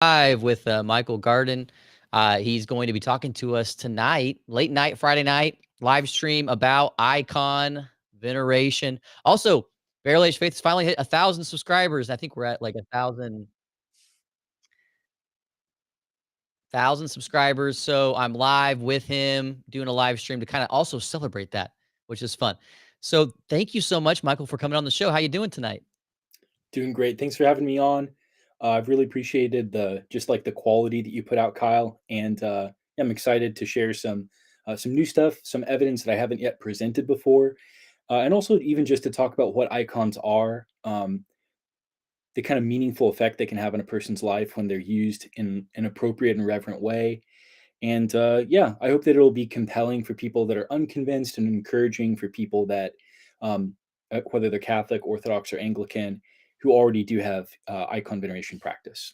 Live with Michael Garden. He's going to be talking to us tonight, late night, Friday night, live stream about icon veneration. Also, Barrel Age Faith has finally hit 1,000 subscribers. I think we're at like 1,000 subscribers. So I'm live with him doing a live stream to kind of also celebrate that, which is fun. So thank you so much, Michael, for coming on the show. How you doing tonight? Doing great. Thanks for having me on. I've really appreciated the quality that you put out, Kyle, and I'm excited to share some new stuff, some evidence that I haven't yet presented before, and also even just to talk about what icons are, the kind of meaningful effect they can have on a person's life when they're used in an appropriate and reverent way. And I hope that it'll be compelling for people that are unconvinced and encouraging for people that, um, whether they're Catholic, Orthodox, or Anglican, who already do have icon veneration practice.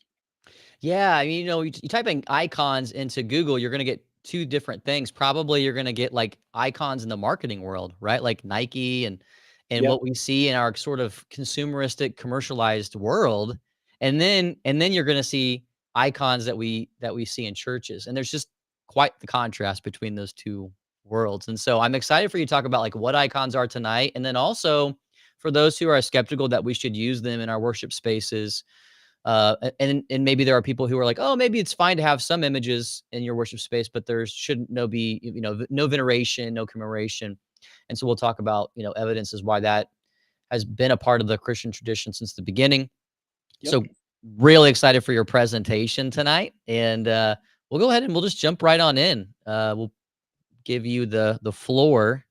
Yeah, I mean, you type in icons into Google, you're gonna get 2 different things. Probably you're gonna get, like, icons in the marketing world, right? Like Nike and Yep. what we see in our sort of consumeristic, commercialized world, and then you're gonna see icons that we see in churches, and there's just quite the contrast between those 2 worlds, and so I'm excited for you to talk about, like, what icons are tonight, and then also for those who are skeptical that we should use them in our worship spaces, and maybe there are people who are like, oh, maybe it's fine to have some images in your worship space, but there shouldn't no be no veneration, no commemoration. And so we'll talk about evidences why that has been a part of the Christian tradition since the beginning. Yep. So really excited for your presentation tonight, and we'll go ahead and we'll just jump right on in. We'll give you the floor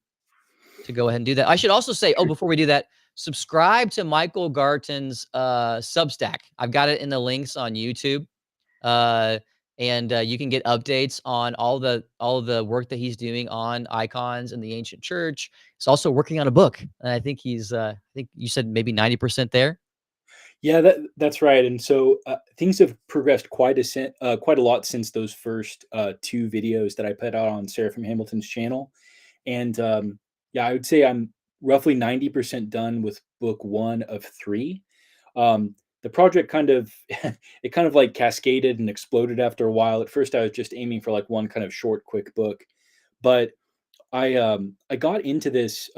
to go ahead and do that. I should also say, oh, Sure. before we do that, subscribe to Michael Garton's Substack. I've got it in the links on YouTube. Uh, and you can get updates on all the work that he's doing on icons in the ancient church. He's also working on a book, and I think I think you said maybe 90% there. Yeah, that's right. And so things have progressed quite a lot since those first two videos that I put out on Sarah from Hamilton's channel. And yeah, I would say I'm roughly 90% done with book one of three. The project kind of it kind of like cascaded and exploded after a while. At first, I was just aiming for like one kind of short, quick book, but I got into this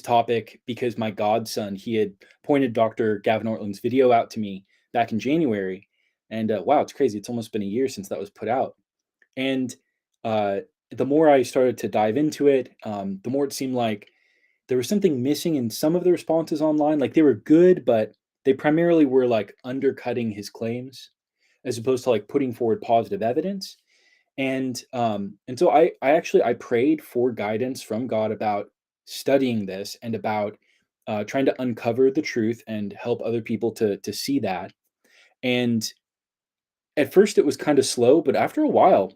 topic because my godson, he had pointed Dr. Gavin Ortland's video out to me back in January, and wow, it's crazy. It's almost been a year since that was put out, and uh, the more I started to dive into it, the more it seemed like there was something missing in some of the responses online. Like they were good, but they primarily were like undercutting his claims as opposed to like putting forward positive evidence. And so I prayed for guidance from God about studying this and about trying to uncover the truth and help other people to see that. And at first it was kind of slow, but after a while,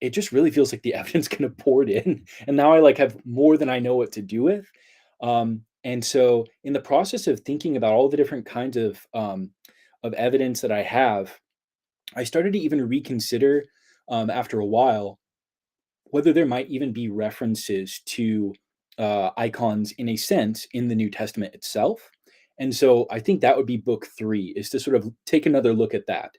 it just really feels like the evidence kind of poured in, and now I like have more than I know what to do with. And so in the process of thinking about all the different kinds of evidence that I have, I started to even reconsider after a while whether there might even be references to icons in a sense in the New Testament itself. And so I think that would be book three, is to sort of take another look at that.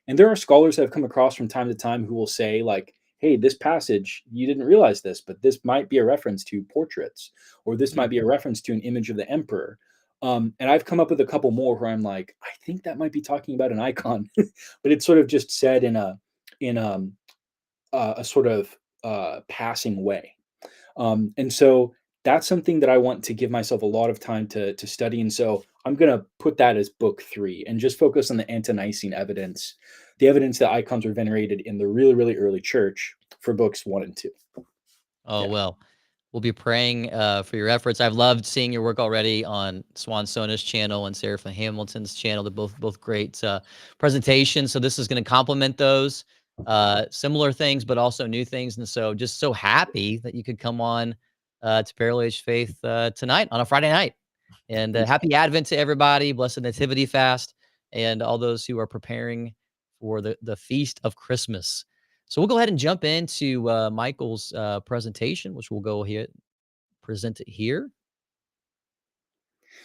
And there are scholars I've come across from time to time who will say, like, hey, this passage, you didn't realize this, but this might be a reference to portraits, or this might Mm. be a reference to an image of the emperor. And I've come up with a couple more where I'm like, I think that might be talking about an icon, but it's sort of just said in a sort of passing way. And so that's something that I want to give myself a lot of time to study. And so I'm going to put that as book three and just focus on the ante-Nicene evidence, the evidence that icons were venerated in the really, really early church for books one and two. Oh Yeah. well, we'll be praying for your efforts. I've loved seeing your work already on Swan Sona's channel and Sarah Hamilton's channel. They're both great presentations. So this is going to complement those similar things, but also new things. And so just so happy that you could come on to Parallel Age Faith tonight on a Friday night. And Thanks. happy Advent to everybody. Blessed Nativity fast, and all those who are preparing for the feast of Christmas. So we'll go ahead and jump into Michael's presentation, which we'll go here present it here.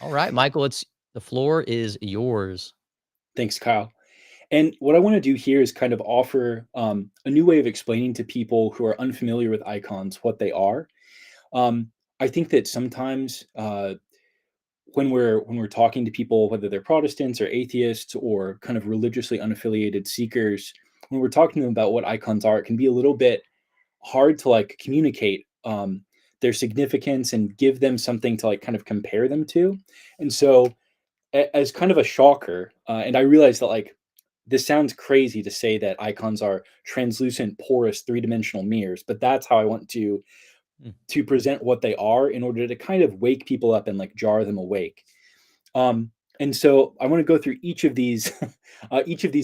All right, Michael, it's the floor is yours. Thanks, Kyle. And what I want to do here is kind of offer a new way of explaining to people who are unfamiliar with icons what they are. Um, I think that sometimes when we're talking to people, whether they're Protestants or atheists or kind of religiously unaffiliated seekers, when we're talking to them about what icons are, it can be a little bit hard to like communicate their significance and give them something to like kind of compare them to. And so, as kind of a shocker, and I realize that like this sounds crazy to say that icons are translucent, porous, three-dimensional mirrors, but that's how I want Mm, to present what they are in order to kind of wake people up and like jar them awake. Um, and so I want to go through each of these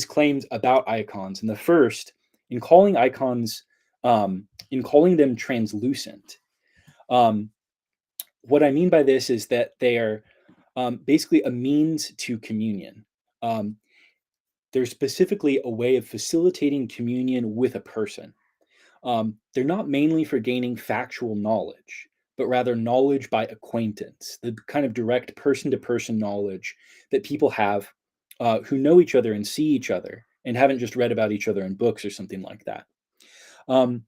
claims about icons. And the first, in calling icons, in calling them translucent, um, what I mean by this is that they are basically a means to communion. Um, they're specifically a way of facilitating communion with a person. They're not mainly for gaining factual knowledge, but rather knowledge by acquaintance, the kind of direct person to person knowledge that people have who know each other and see each other and haven't just read about each other in books or something like that. Um,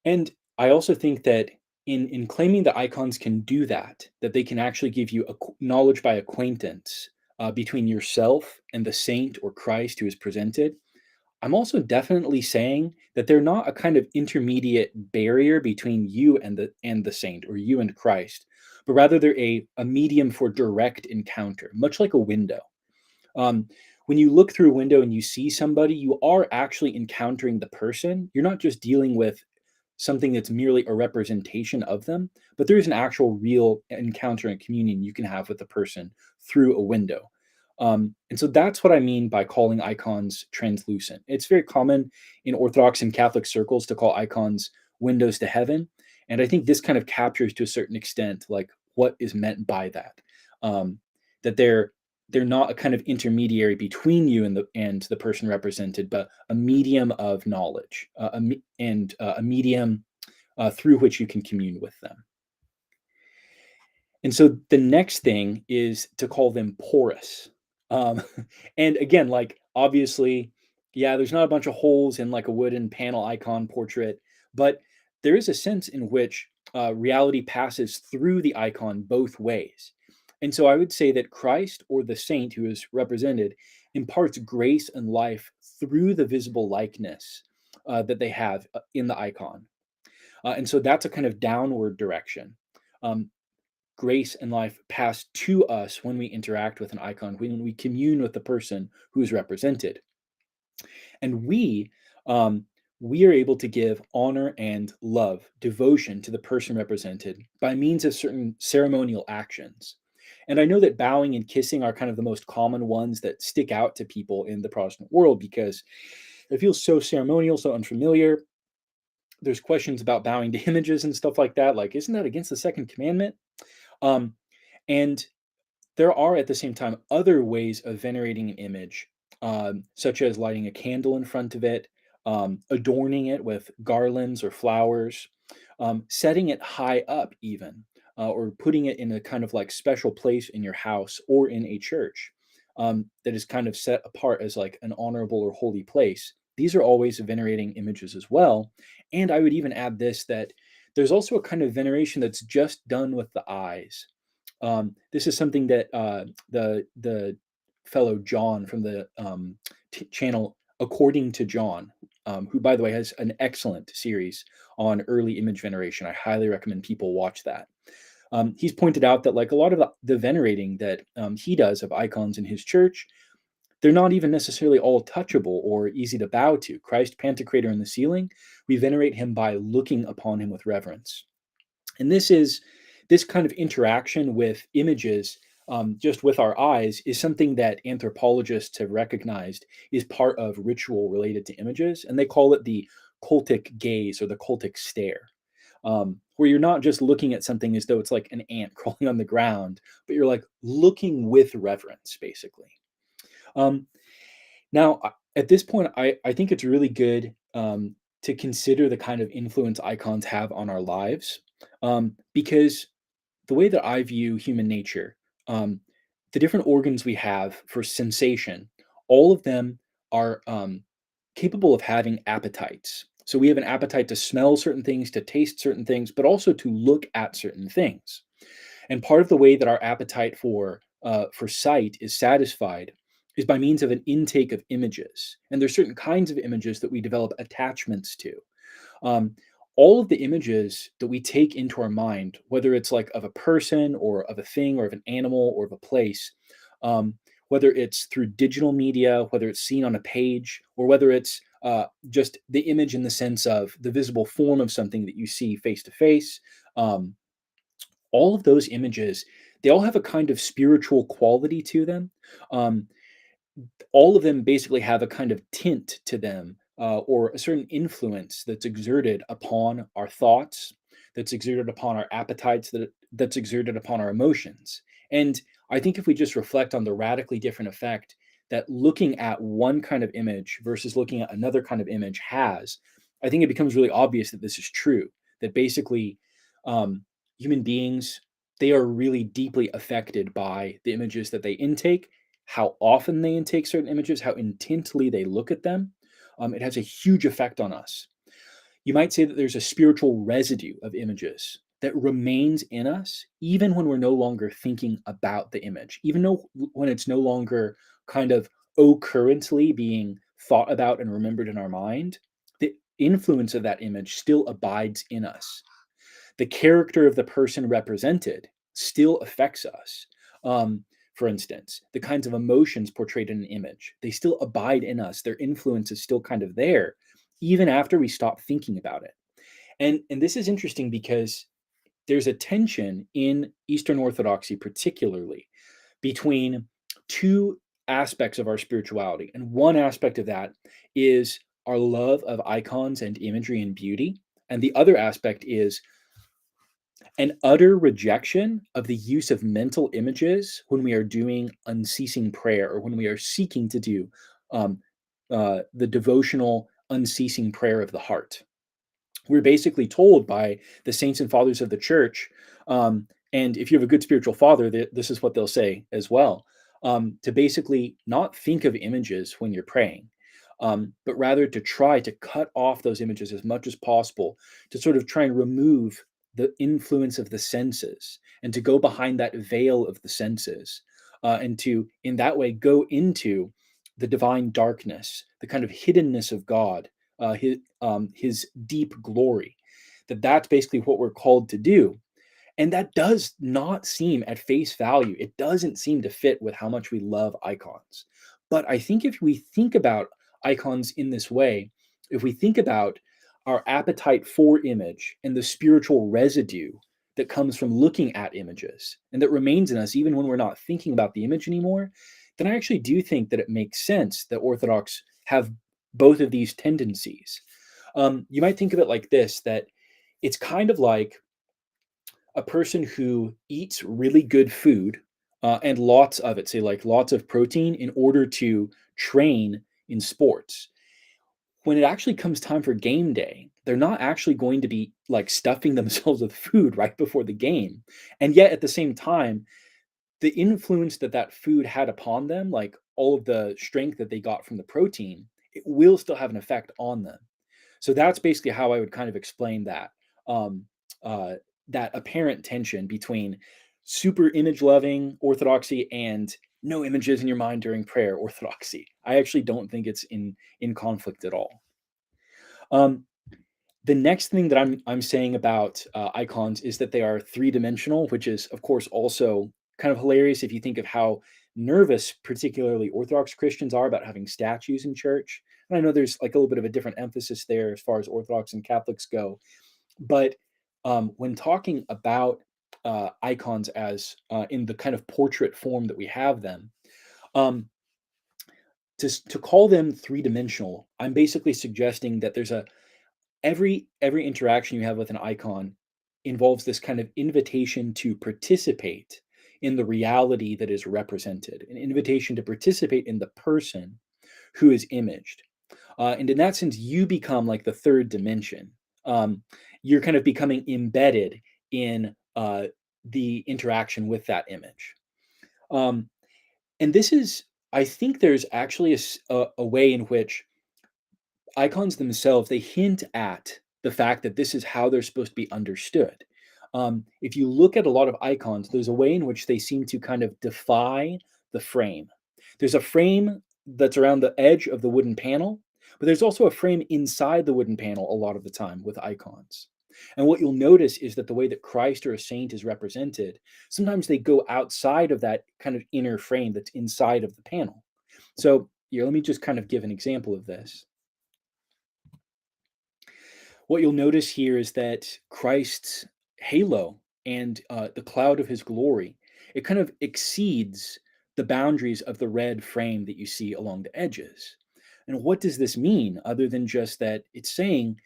and I also think that in claiming that icons can do that, that they can actually give you knowledge by acquaintance between yourself and the saint or Christ who is presented, I'm also definitely saying that they're not a kind of intermediate barrier between you and the saint or you and Christ, but rather they're a medium for direct encounter, much like a window. Um, when you look through a window and you see somebody, you are actually encountering the person. You're not just dealing with something that's merely a representation of them, but there is an actual real encounter and communion you can have with the person through a window. And so that's what I mean by calling icons translucent. It's very common in Orthodox and Catholic circles to call icons windows to heaven. And I think this kind of captures to a certain extent like what is meant by that. Um, that they're not a kind of intermediary between you and the person represented, but a medium of knowledge, a medium through which you can commune with them. And so the next thing is to call them porous. Um, and again, like obviously, yeah, there's not a bunch of holes in like a wooden panel icon portrait, but there is a sense in which reality passes through the icon both ways. And so I would say that Christ or the saint who is represented imparts grace and life through the visible likeness that they have in the icon. And so that's a kind of downward direction. Um, Grace and life pass to us when we interact with an icon, when we commune with the person who is represented. And um, we are able to give honor and love, devotion to the person represented by means of certain ceremonial actions. And I know that bowing and kissing are kind of the most common ones that stick out to people in the Protestant world because it feels so ceremonial, so unfamiliar. There's questions about bowing to images and stuff like that. Like, isn't that against the second commandment? Um, and there are at the same time other ways of venerating an image, such as lighting a candle in front of it, adorning it with garlands or flowers, setting it high up, even, or putting it in a kind of like special place in your house or in a church that is kind of set apart as like an honorable or holy place. These are all ways of venerating images as well. And I would even add this that there's also a kind of veneration that's just done with the eyes. This is something that the fellow John from the channel According to John, who by the way has an excellent series on early image veneration. I highly recommend people watch that. He's pointed out that like a lot of the venerating that he does of icons in his church, they're not even necessarily all touchable or easy to bow to. Christ Pantocrator in the ceiling, we venerate him by looking upon him with reverence. And this kind of interaction with images, just with our eyes, is something that anthropologists have recognized is part of ritual related to images, and they call it the cultic gaze or the cultic stare, where you're not just looking at something as though it's like an ant crawling on the ground, but you're like looking with reverence, basically. Um, Now, at this point, I think it's really good to consider the kind of influence icons have on our lives, because the way that I view human nature, um, the different organs we have for sensation, all of them are capable of having appetites. So we have an appetite to smell certain things, to taste certain things, but also to look at certain things. And part of the way that our appetite for sight is satisfied is by means of an intake of images. And there's certain kinds of images that we develop attachments to. Um, all of the images that we take into our mind, whether it's like of a person or of a thing or of an animal or of a place, um, whether it's through digital media, whether it's seen on a page, or whether it's just the image in the sense of the visible form of something that you see face to face, um, all of those images, they all have a kind of spiritual quality to them. Um, all of them basically have a kind of tint to them, or a certain influence that's exerted upon our thoughts, that's exerted upon our appetites, that's exerted upon our emotions. And I think if we just reflect on the radically different effect that looking at one kind of image versus looking at another kind of image has, I think it becomes really obvious that this is true. That basically, um, human beings, they are really deeply affected by the images that they intake, how often they intake certain images, how intently they look at them. It has a huge effect on us. You might say that there's a spiritual residue of images that remains in us even when we're no longer thinking about the image, even though when it's no longer kind of occurrently being thought about and remembered in our mind, the influence of that image still abides in us. The character of the person represented still affects us. Um, for instance, the kinds of emotions portrayed in an image, they still abide in us. Their influence is still kind of there, even after we stop thinking about it. And this is interesting because there's a tension in Eastern Orthodoxy, particularly between two aspects of our spirituality. And one aspect of that is our love of icons and imagery and beauty. And the other aspect is an utter rejection of the use of mental images when we are doing unceasing prayer or when we are seeking to do um, the devotional unceasing prayer of the heart. We're basically told by the saints and fathers of the church, um, and if you have a good spiritual father, this is what they'll say as well, to basically not think of images when you're praying, but rather to try to cut off those images as much as possible, to sort of try and remove the influence of the senses and to go behind that veil of the senses, and to, in that way, go into the divine darkness, the kind of hiddenness of God, his deep glory. That's basically what we're called to do. And that does not seem at face value, it doesn't seem to fit with how much we love icons. But I think if we think about icons in this way, if we think about our appetite for image and the spiritual residue that comes from looking at images and that remains in us even when we're not thinking about the image anymore, then I actually do think that it makes sense that Orthodox have both of these tendencies. You might think of it like this, that it's kind of like a person who eats really good food, and lots of it, say like lots of protein, in order to train in sports. When it actually comes time for game day, they're not actually going to be like stuffing themselves with food right before the game. And yet at the same time, the influence that that food had upon them, like all of the strength that they got from the protein, it will still have an effect on them. So that's basically how I would kind of explain that, um, uh, that apparent tension between super image loving orthodoxy and no images in your mind during prayer orthodoxy. I actually don't think it's in conflict at all. Um, the next thing that I'm saying about icons is that they are three dimensional, which is of course also kind of hilarious if you think of how nervous, particularly Orthodox Christians, are about having statues in church. And I know there's like a little bit of a different emphasis there as far as Orthodox and Catholics go, but when talking about icons as in the kind of portrait form that we have them, um, to call them three dimensional, I'm basically suggesting that there's a every interaction you have with an icon involves this kind of invitation to participate in the reality that is represented, an invitation to participate in the person who is imaged. And in that sense, you become like the third dimension. You're kind of becoming embedded in the interaction with that image. Um, and this is I think there's actually a way in which icons themselves, they hint at the fact that this is how they're supposed to be understood. If you look at a lot of icons, there's a way in which they seem to kind of defy the frame. There's a frame that's around the edge of the wooden panel, but there's also a frame inside the wooden panel a lot of the time with icons. And what you'll notice is that the way that Christ or a saint is represented, sometimes they go outside of that kind of inner frame that's inside of the panel. So, let me just kind of give an example of this. What you'll notice here is that Christ's halo and the cloud of his glory, it kind of exceeds the boundaries of the red frame that you see along the edges. And what does this mean other than just that it's saying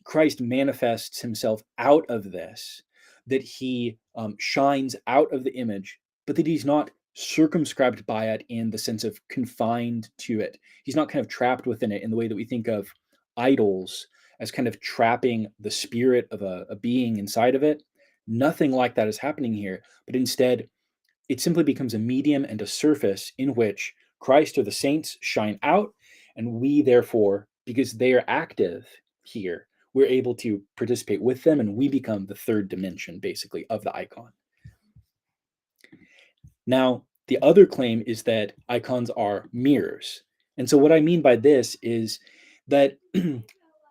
Christ manifests himself out of this, that he shines out of the image, but that he's not circumscribed by it in the sense of confined to it. He's not kind of trapped within it in the way that we think of idols as kind of trapping the spirit of a being inside of it. Nothing like that is happening here, but instead, it simply becomes a medium and a surface in which Christ or the saints shine out, and we, therefore, because they are active here, we're able to participate with them, and we become the third dimension, basically, of the icon. Now, the other claim is that icons are mirrors. And so, what I mean by this is that,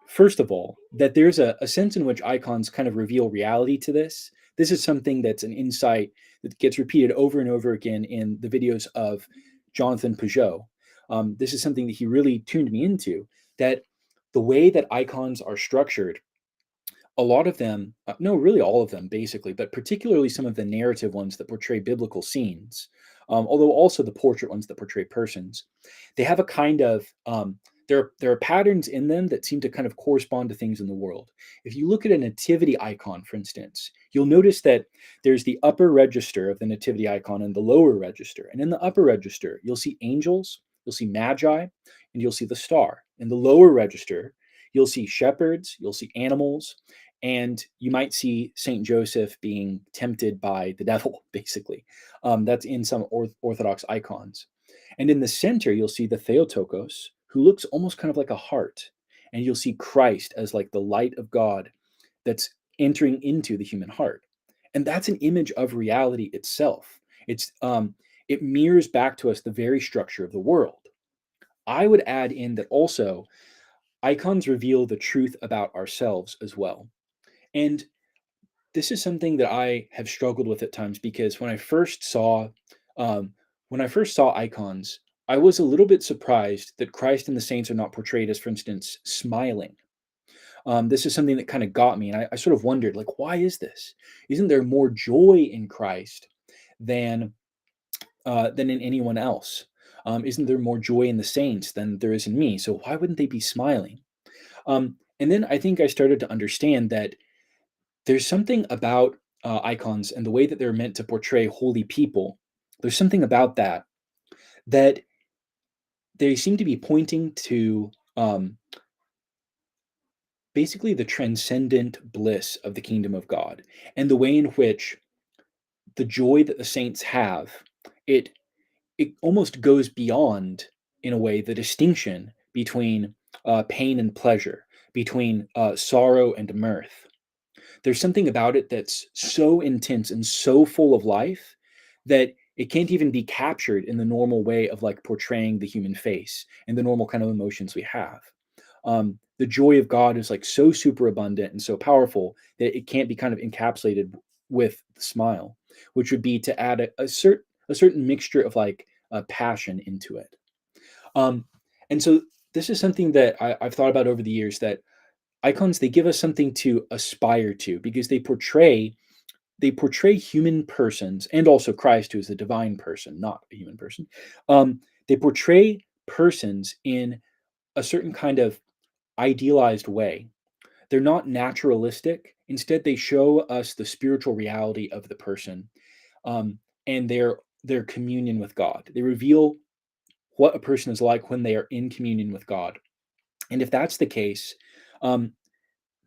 first of all, that there's a sense in which icons kind of reveal reality to this. This is something that's an insight that gets repeated over and over again in the videos of Jonathan Peugeot. This is something that he really tuned me into, that the way that icons are structured, a lot of them, no, really all of them, basically, but particularly some of the narrative ones that portray biblical scenes, although also the portrait ones that portray persons, they have a kind of there are patterns in them that seem to kind of correspond to things in the world. If you look at a nativity icon, for instance, you'll notice that there's the upper register of the nativity icon and the lower register. And in the upper register, you'll see angels, you'll see magi, and you'll see the star. In the lower register, you'll see shepherds, you'll see animals, and you might see Saint Joseph being tempted by the devil, basically. That's in some Orthodox icons. And in the center, you'll see the Theotokos, who looks almost kind of like a heart. And you'll see Christ as like the light of God that's entering into the human heart. And that's an image of reality itself. It mirrors back to us the very structure of the world. I would add in that also icons reveal the truth about ourselves as well. And this is something that I have struggled with at times because um, when I first saw icons, I was a little bit surprised that Christ and the saints are not portrayed as, for instance, smiling. This is something that kind of got me, and I sort of wondered, like, why is this? Isn't there more joy in Christ than than in anyone else? Isn't there more joy in the saints than there is in me? So why wouldn't they be smiling? And then I think I started to understand that there's something about icons and the way that they're meant to portray holy people. There's something about that they seem to be pointing to basically the transcendent bliss of the kingdom of God and the way in which the joy that the saints have, it it almost goes beyond, in a way, the distinction between pain and pleasure, between sorrow and mirth. There's something about it that's so intense and so full of life that it can't even be captured in the normal way of like portraying the human face and the normal kind of emotions we have. The joy of God is like so super abundant and so powerful that it can't be kind of encapsulated with the smile, which would be to add a certain mixture of like passion into it. Um, and so this is something that I've thought about over the years, that icons, they give us something to aspire to because they portray human persons, and also Christ, who is a divine person, not a human person. They portray persons in a certain kind of idealized way. They're not naturalistic. Instead, they show us the spiritual reality of the person, and their communion with God. They reveal what a person is like when they are in communion with God. And if that's the case, um,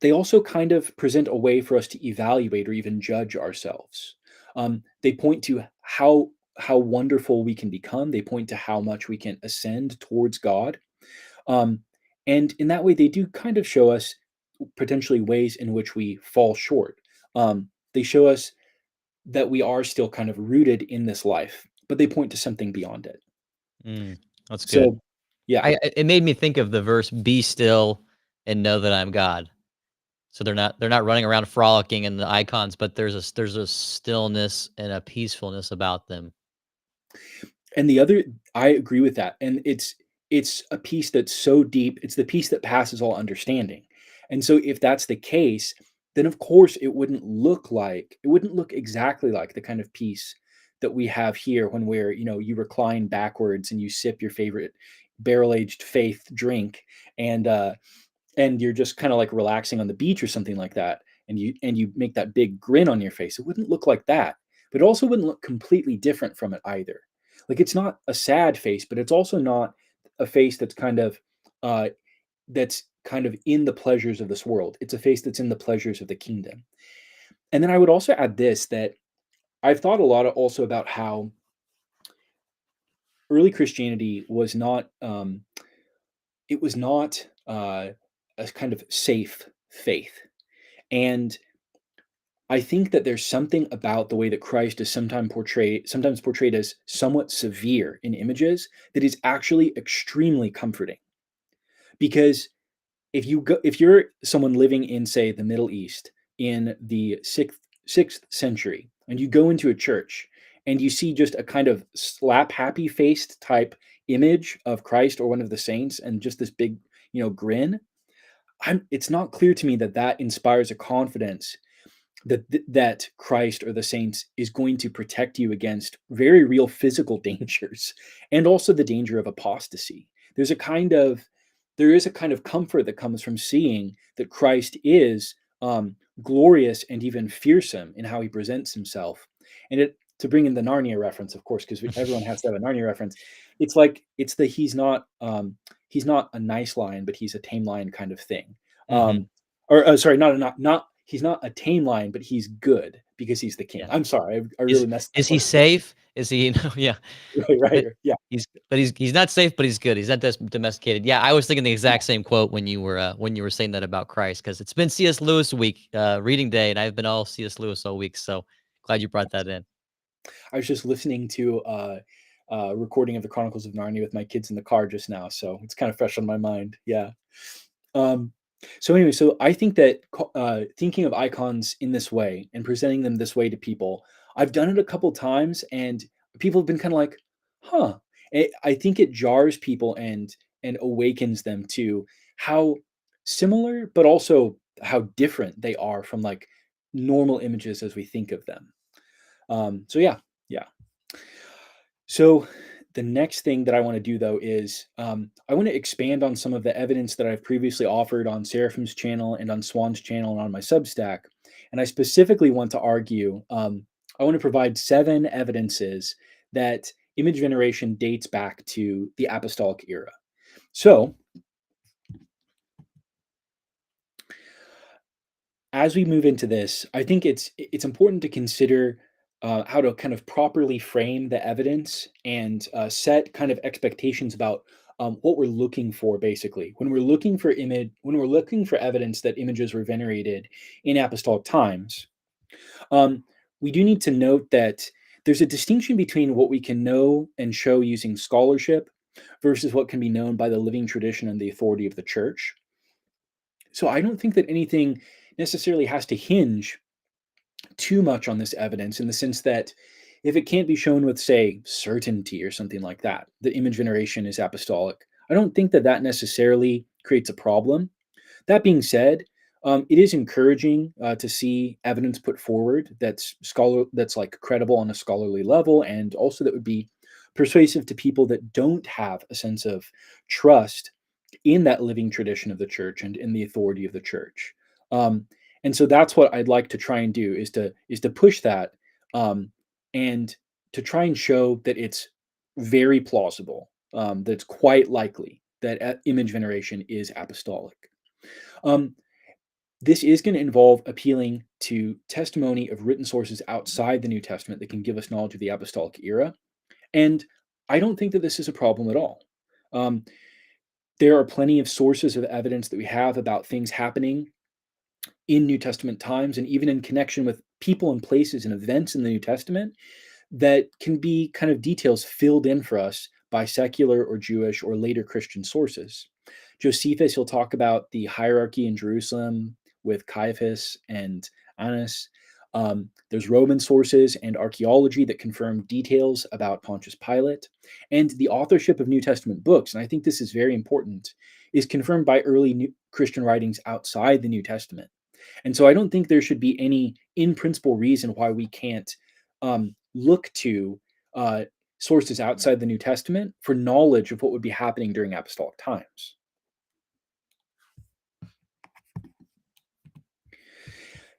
they also kind of present a way for us to evaluate or even judge ourselves. They point to how how wonderful we can become. They point to how much we can ascend towards God. Um, and in that way, they do kind of show us potentially ways in which we fall short. They show us that we are still kind of rooted in this life, but they point to something beyond it. Mm, that's good. So, yeah, It made me think of the verse, "Be still and know that I'm God." So they're not running around frolicking in the icons, but there's a stillness and a peacefulness about them. and the other, I agree with that, and it's a piece that's so deep. It's the piece that passes all understanding, and so if that's the case, then of course it wouldn't look exactly like the kind of piece that we have here when we're, you recline backwards and you sip your favorite barrel aged faith drink, and you're just kind of like relaxing on the beach or something like that, and you make that big grin on your face. It wouldn't look like that, but it also wouldn't look completely different from it either. Like, it's not a sad face, but it's also not a face uh that's kind of in the pleasures of this world. It's a face that's in the pleasures of the kingdom. And then I would also add this, that I've thought a lot also about how early Christianity was not it was not a kind of safe faith. And I think that there's something about the way that Christ is sometimes portrayed as somewhat severe in images, that is actually extremely comforting. Because if you're someone living in, say, the Middle East in the sixth century, and you go into a church and you see just a kind of slap happy faced type image of Christ or one of the saints, and just this big, grin, it's not clear to me that that inspires a confidence that Christ or the saints is going to protect you against very real physical dangers, and also the danger of apostasy. There's a kind of there is a kind of comfort that comes from seeing that Christ is glorious and even fearsome in how he presents himself. And it to bring in the Narnia reference, of course, because everyone has to have a Narnia reference. It's like it's the he's not a nice lion, but he's a tame lion kind of thing. Mhm. Or sorry, not he's not a tame lion, but he's good because he's the king. Yeah. I'm sorry, I really messed that Is he part. safe? Is he yeah. Right, right, But yeah, he's not safe, but he's good. He's not domesticated. Yeah, I was thinking the yeah. exact same quote when you were saying that about Christ, because it's been C.S. Lewis week, reading day, and I've been all C.S. Lewis all week, so glad you brought that in. I was just listening to a recording of the Chronicles of Narnia with my kids in the car just now, so it's kind of fresh on my mind. Yeah. Um, so anyway, so I think that thinking of icons in this way and presenting them this way to people, I've done it a couple times, and people have been kind of like, "Huh." I think it jars people and awakens them to how similar, but also how different they are from like normal images as we think of them. So yeah, yeah. So the next thing that I want to do though is I want to expand on some of the evidence that I've previously offered on Seraphim's channel and on Swan's channel and on my Substack. And I specifically want to argue, I want to provide 7 evidences that image veneration dates back to the apostolic era. So as we move into this, I think it's important to consider how to kind of properly frame the evidence and set kind of expectations about what we're looking for. Basically, when we're looking for evidence that images were venerated in apostolic times, um, we do need to note that there's a distinction between what we can know and show using scholarship versus what can be known by the living tradition and the authority of the church. So I don't think that anything necessarily has to hinge too much on this evidence, in the sense that if it can't be shown with, say, certainty or something like that, that image veneration is apostolic, I don't think that that necessarily creates a problem. That being said, it is encouraging to see evidence put forward that's like credible on a scholarly level, and also that would be persuasive to people that don't have a sense of trust in that living tradition of the church and in the authority of the church. Um, and so that's what I'd like to try and do, is to push that, um, and to try and show that it's very plausible, that it's quite likely that image veneration is apostolic. Um, this is going to involve appealing to testimony of written sources outside the New Testament that can give us knowledge of the apostolic era. And I don't think that this is a problem at all. Um, there are plenty of sources of evidence that we have about things happening in New Testament times and even in connection with people and places and events in the New Testament that can be kind of details filled in for us by secular or Jewish or later Christian sources. Josephus, he'll talk about the hierarchy in Jerusalem with Caiaphas and Annas. There's Roman sources and archaeology that confirm details about Pontius Pilate. And the authorship of New Testament books, and I think this is very important, is confirmed by early Christian writings outside the New Testament. And so I don't think there should be any, in principle, reason why we can't look to sources outside the New Testament for knowledge of what would be happening during apostolic times.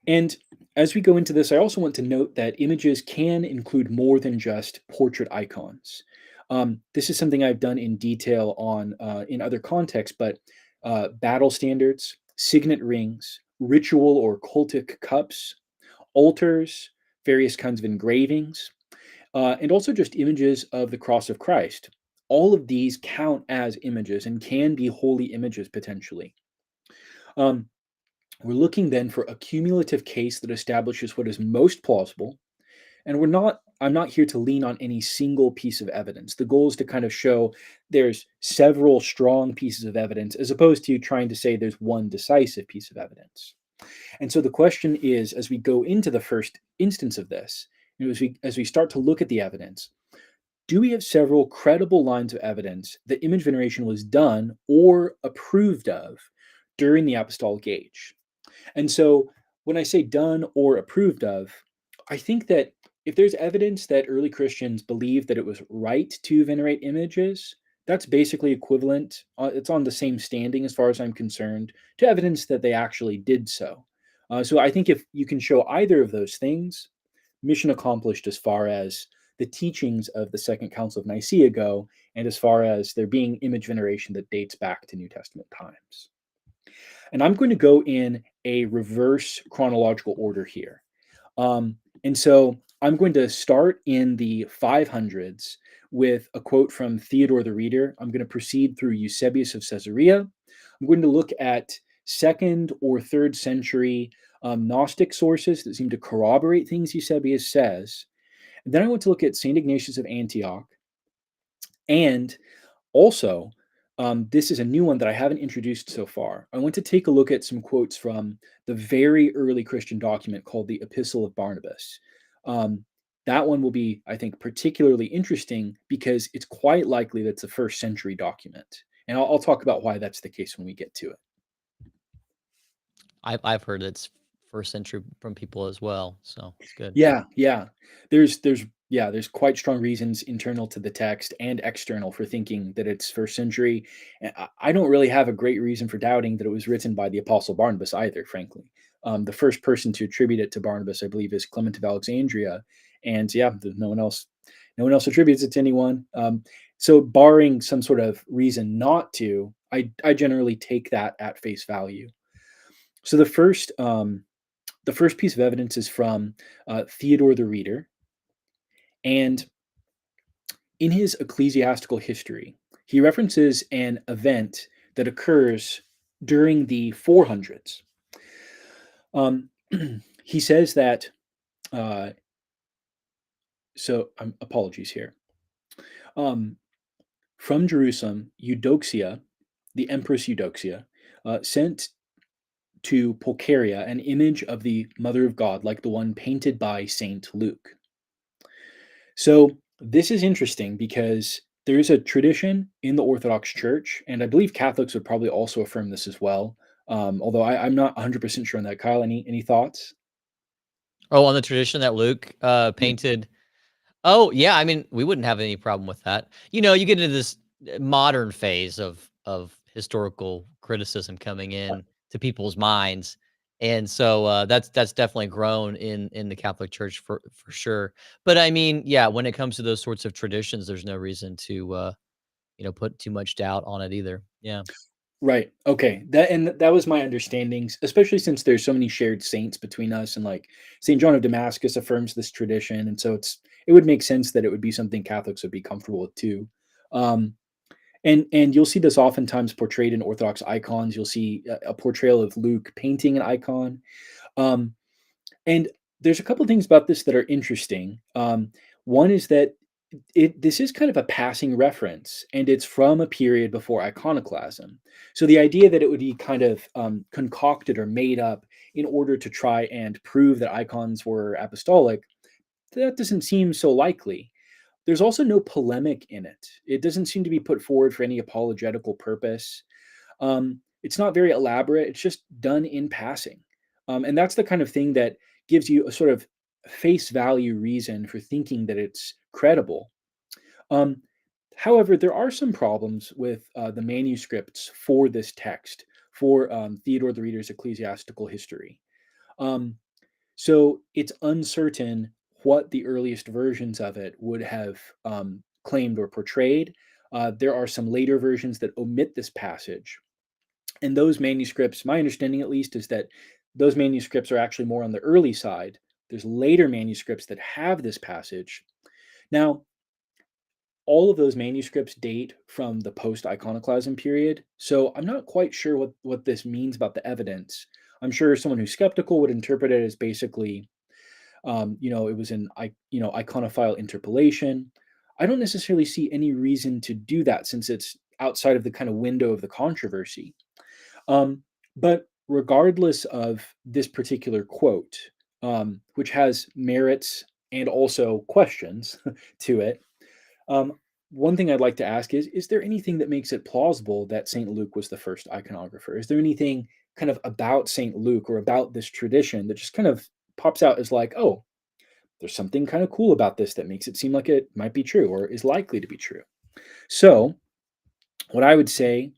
And as we go into this, I also want to note that images can include more than just portrait icons. This is something I've done in detail on in other contexts, but battle standards, signet rings, ritual or cultic cups, altars, various kinds of engravings, and also just images of the cross of Christ. All of these count as images and can be holy images potentially. Um, we're looking then for a cumulative case that establishes what is most plausible. And I'm not here to lean on any single piece of evidence. The goal is to kind of show there's several strong pieces of evidence as opposed to trying to say there's one decisive piece of evidence. And so the question is, as we go into the first instance of this, as we start to look at the evidence, do we have several credible lines of evidence that image veneration was done or approved of during the apostolic age? And so when I say done or approved of, I think that if there's evidence that early Christians believed that it was right to venerate images, that's basically equivalent. It's on the same standing, as far as I'm concerned, to evidence that they actually did so. So I think if you can show either of those things, mission accomplished as far as the teachings of the Second Council of Nicaea go, and as far as there being image veneration that dates back to New Testament times. And I'm going to go in a reverse chronological order here. And so I'm going to start in the 500s with a quote from Theodore the Reader. I'm going to proceed through Eusebius of Caesarea. I'm going to look at second or third century Gnostic sources that seem to corroborate things Eusebius says. And then I want to look at St. Ignatius of Antioch. And also, this is a new one that I haven't introduced so far. I want to take a look at some quotes from the very early Christian document called the Epistle of Barnabas. That one will be, I think, particularly interesting because it's quite likely that's a first century document. And I'll talk about why that's the case when we get to it. I've heard it's first century from people as well, so it's good. Yeah. There's quite strong reasons internal to the text and external for thinking that it's first century. And I don't really have a great reason for doubting that it was written by the Apostle Barnabas either, frankly. The first person to attribute it to Barnabas, I believe, is Clement of Alexandria, and yeah, no one else attributes it to anyone. So, barring some sort of reason not to, I generally take that at face value. So the first piece of evidence is from Theodore the Reader. And in his ecclesiastical history, he references an event that occurs during the 400s. He says that, apologies here. From Jerusalem, Eudoxia, the Empress Eudoxia, sent to Pulcheria an image of the Mother of God, like the one painted by Saint Luke. So this is interesting because there is a tradition in the Orthodox Church, and I believe Catholics would probably also affirm this as well. Although I'm not 100% sure on that. Kyle, any thoughts? Oh, on the tradition that Luke Yeah. painted. Oh, yeah, I mean, we wouldn't have any problem with that. You get into this modern phase of historical criticism coming in to people's minds, and so, that's definitely grown in the Catholic Church for sure. But, I mean, yeah, when it comes to those sorts of traditions, there's no reason to, put too much doubt on it either. Yeah. Right. Okay. That was my understandings, especially since there's so many shared saints between us, and like Saint John of Damascus affirms this tradition, and so it would make sense that it would be something Catholics would be comfortable with too. Um, and you'll see this oftentimes portrayed in Orthodox icons. You'll see a portrayal of Luke painting an icon. Um, and there's a couple things about this that are interesting. One is that this is kind of a passing reference, and it's from a period before iconoclasm. So the idea that it would be kind of concocted or made up in order to try and prove that icons were apostolic, that doesn't seem so likely. There's also no polemic in it. It doesn't seem to be put forward for any apologetical purpose. It's not very elaborate. It's just done in passing. And that's the kind of thing that gives you a sort of face value reason for thinking that it's credible. Um, However, there are some problems with the manuscripts for this text, for Theodore the Reader's Ecclesiastical History. Um, so it's uncertain what the earliest versions of it would have claimed or portrayed. There are some later versions that omit this passage. And those manuscripts, my understanding at least, is that those manuscripts are actually more on the early side. There's later manuscripts that have this passage. Now, all of those manuscripts date from the post iconoclasm period. So I'm not quite sure what this means about the evidence. I'm sure someone who's skeptical would interpret it as basically it was an iconophile interpolation. I don't necessarily see any reason to do that since it's outside of the kind of window of the controversy. But regardless of this particular quote, which has merits and also questions to it, um, one thing I'd like to ask is there anything that makes it plausible that St. Luke was the first iconographer? Is there anything kind of about St. Luke or about this tradition that just kind of pops out as like, oh, there's something kind of cool about this that makes it seem like it might be true or is likely to be true? So, what I would say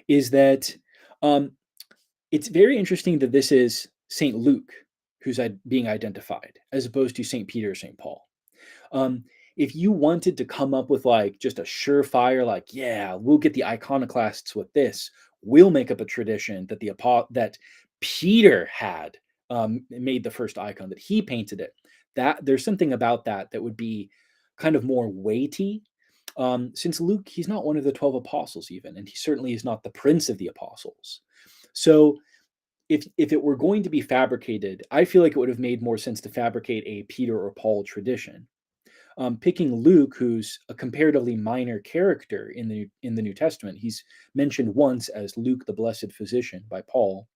is that um, it's very interesting that this is St. Luke who's being identified as opposed to St. Peter or St. Paul. Um, if you wanted to come up with like just a surefire, like, yeah, we'll get the iconoclasts with this, we'll make up a tradition that that Peter had made the first icon, that he painted it. That there's something about that that would be kind of more weighty. Since Luke, he's not one of the 12 apostles, even, and he certainly is not the prince of the apostles. So if it were going to be fabricated, I feel like it would have made more sense to fabricate a Peter or Paul tradition. Picking Luke, who's a comparatively minor character in the New Testament, he's mentioned once as Luke, the blessed physician, by Paul.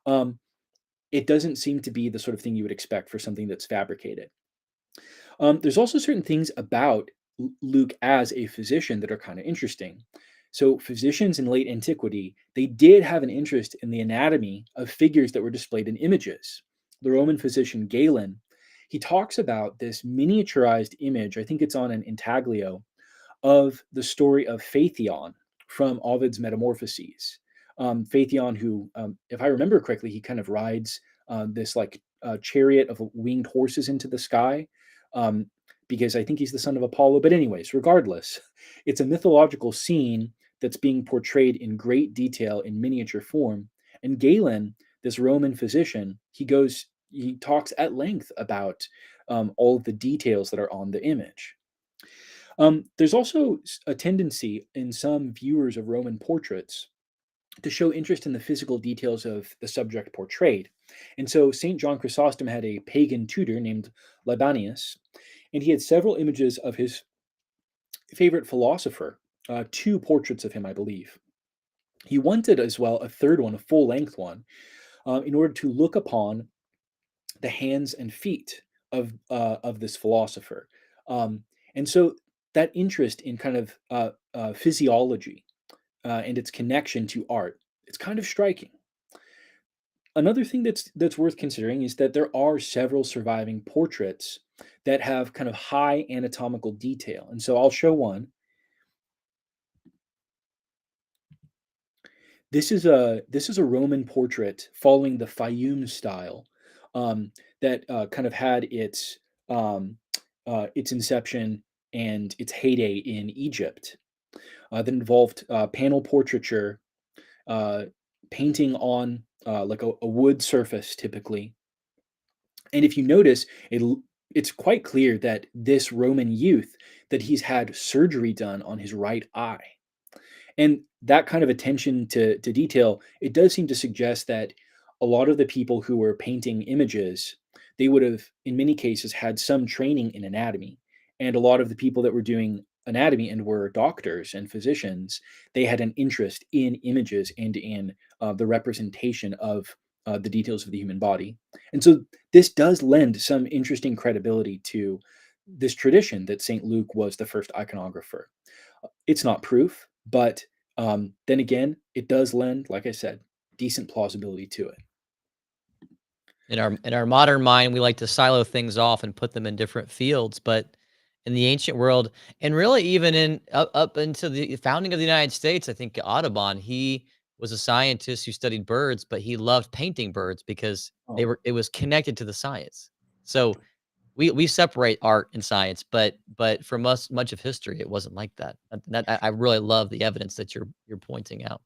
Um, it doesn't seem to be the sort of thing you would expect for something that's fabricated. There's also certain things about Luke as a physician that are kind of interesting. So physicians in late antiquity, they did have an interest in the anatomy of figures that were displayed in images. The Roman physician Galen, he talks about this miniaturized image, I think it's on an intaglio, of the story of Phaethon from Ovid's Metamorphoses. Phaethon, who, if I remember correctly, he kind of rides this like chariot of winged horses into the sky, um, because I think he's the son of Apollo. But, anyways, regardless, it's a mythological scene that's being portrayed in great detail in miniature form. And Galen, this Roman physician, he talks at length about all of the details that are on the image. There's also a tendency in some viewers of Roman portraits to show interest in the physical details of the subject portrayed. And so St. John Chrysostom had a pagan tutor named Libanius, and he had several images of his favorite philosopher, two portraits of him, I believe. He wanted as well a third one, a full length one, in order to look upon the hands and feet of this philosopher. And so that interest in kind of physiology and its connection to art, it's kind of striking. Another thing that's worth considering is that there are several surviving portraits that have kind of high anatomical detail. And so I'll show one. This is a Roman portrait following the Fayum style, um, that kind of had its inception and its heyday in Egypt. That involved panel portraiture, uh, painting on like a wood surface typically. And if you notice, it's quite clear that this Roman youth, that he's had surgery done on his right eye. And that kind of attention to detail, it does seem to suggest that a lot of the people who were painting images, they would have, in many cases, had some training in anatomy. And a lot of the people that were doing anatomy and were doctors and physicians, they had an interest in images and in the representation of the details of the human body. And so this does lend some interesting credibility to this tradition that St. Luke was the first iconographer. It's not proof, but then again, it does lend, like I said, decent plausibility to it. In our modern mind, we like to silo things off and put them in different fields, but in the ancient world, and really even in up into the founding of the United States, I think Audubon, he was a scientist who studied birds, but he loved painting birds because Oh, it was connected to the science. So we separate art and science, but for much of history, it wasn't like that. I really love the evidence that you're pointing out.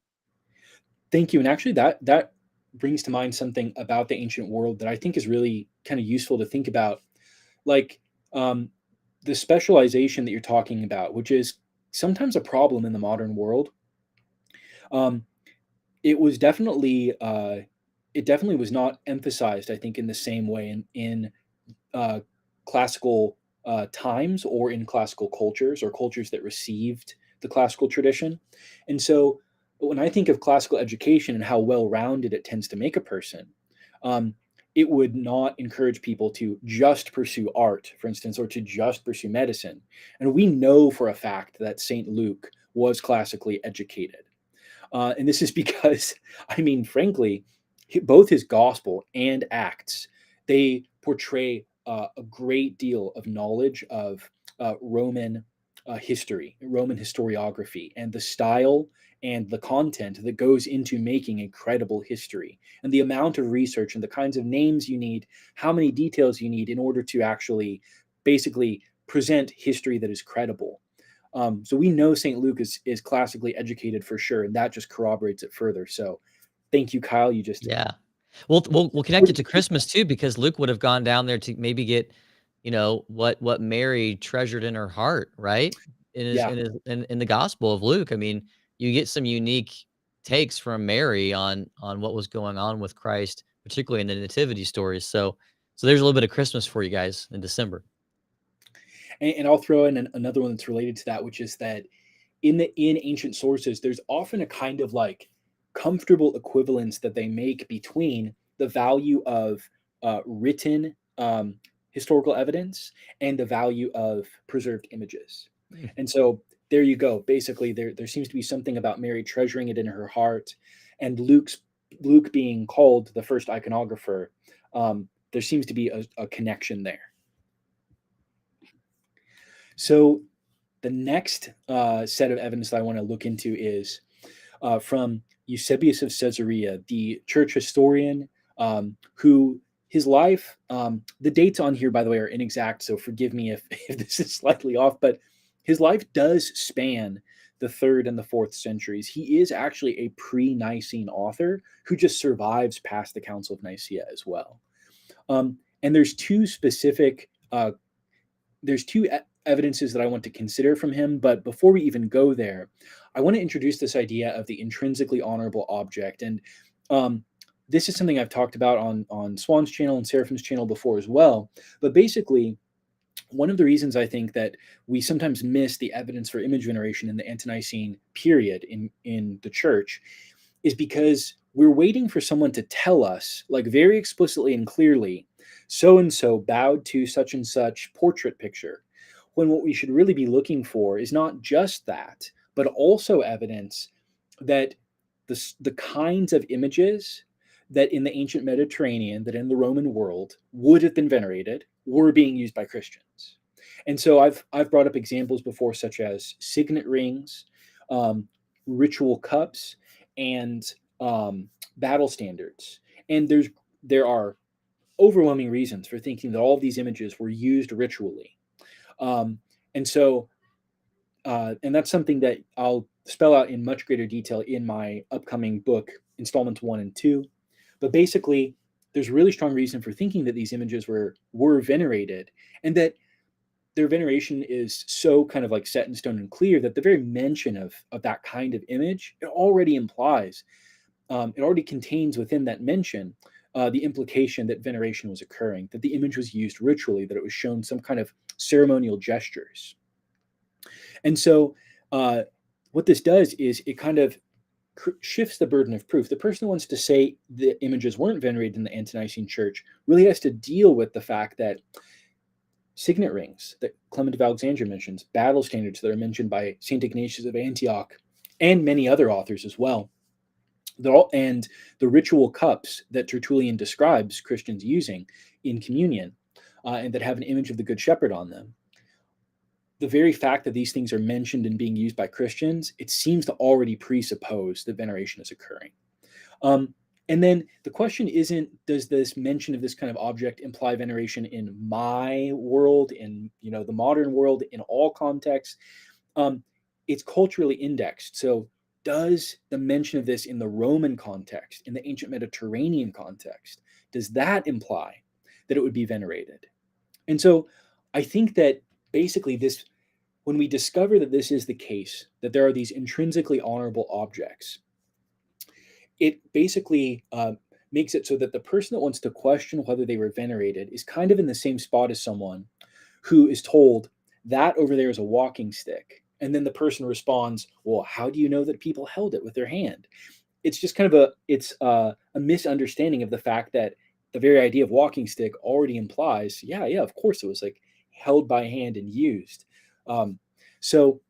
thank you. And actually, that brings to mind something about the ancient world that I think is really kind of useful to think about, like um, the specialization that you're talking about, which is sometimes a problem in the modern world. Um, it was definitely it definitely was not emphasized, I think, in the same way in uh, classical times or in classical cultures or cultures that received the classical tradition. And so when I think of classical education and how well rounded it tends to make a person, um, it would not encourage people to just pursue art, for instance, or to just pursue medicine. And we know for a fact that St. Luke was classically educated. And this is because, I mean, frankly, both his gospel and Acts, they portray a great deal of knowledge of Roman history, Roman historiography, and the style and the content that goes into making a credible history, and the amount of research and the kinds of names you need, how many details you need in order to actually basically present history that is credible. So we know St. Luke is classically educated for sure, and that just corroborates it further. So thank you, Kyle. You just Yeah. We'll connect it to Christmas too because Luke would have gone down there to maybe get, what Mary treasured in her heart, right? yeah. In the Gospel of Luke. I mean, you get some unique takes from Mary on what was going on with Christ, particularly in the nativity stories. So there's a little bit of Christmas for you guys in December. And I'll throw in another one that's related to that, which is that in ancient sources, there's often a kind of like comfortable equivalence that they make between the value of written historical evidence and the value of preserved images. Mm. And so there you go. Basically, there seems to be something about Mary treasuring it in her heart, and Luke being called the first iconographer. There seems to be a connection there. So the next set of evidence that I want to look into is from Eusebius of Caesarea, the church historian, who his life, the dates on here, by the way, are inexact, so forgive me if, if this is slightly off, but his life does span the third and the fourth centuries. He is actually a pre Nicene author who just survives past the Council of Nicaea as well. And there's two evidences that I want to consider from him. But before we even go there, I want to introduce this idea of the intrinsically honorable object. And this is something I've talked about on Swan's channel and Seraphim's channel before as well. But basically, one of the reasons I think that we sometimes miss the evidence for image veneration in the ante-Nicene period in the church is because we're waiting for someone to tell us, like very explicitly and clearly, so and so bowed to such and such portrait picture. When what we should really be looking for is not just that, but also evidence that the kinds of images that in the ancient Mediterranean, that in the Roman world would have been venerated, were being used by Christians. And so I've brought up examples before, such as signet rings, um, ritual cups, and battle standards. And there are overwhelming reasons for thinking that all of these images were used ritually. Um, and so, and that's something that I'll spell out in much greater detail in my upcoming book, installments 1 and 2. But basically, there's really strong reason for thinking that these images were venerated, and that their veneration is so kind of like set in stone and clear that the very mention of that kind of image, it already implies, it already contains within that mention the implication that veneration was occurring, that the image was used ritually, that it was shown some kind of ceremonial gestures. And so what this does is it kind of shifts the burden of proof. The person who wants to say the images weren't venerated in the Ante-Nicene Church really has to deal with the fact that signet rings that Clement of Alexandria mentions, battle standards that are mentioned by St. Ignatius of Antioch, and many other authors as well, and the ritual cups that Tertullian describes Christians using in communion, and that have an image of the Good Shepherd on them. The very fact that these things are mentioned and being used by Christians, it seems to already presuppose that veneration is occurring. And then the question isn't, does this mention of this kind of object imply veneration in my world, in the modern world, in all contexts? It's culturally indexed. So does the mention of this in the Roman context, in the ancient Mediterranean context, does that imply that it would be venerated? And so I think that basically this, when we discover that this is the case, that there are these intrinsically honorable objects, it basically makes it so that the person that wants to question whether they were venerated is kind of in the same spot as someone who is told that over there is a walking stick. And then the person responds, well, how do you know that people held it with their hand? It's just kind of a misunderstanding of the fact that the very idea of walking stick already implies, yeah, of course it was like held by hand and used. So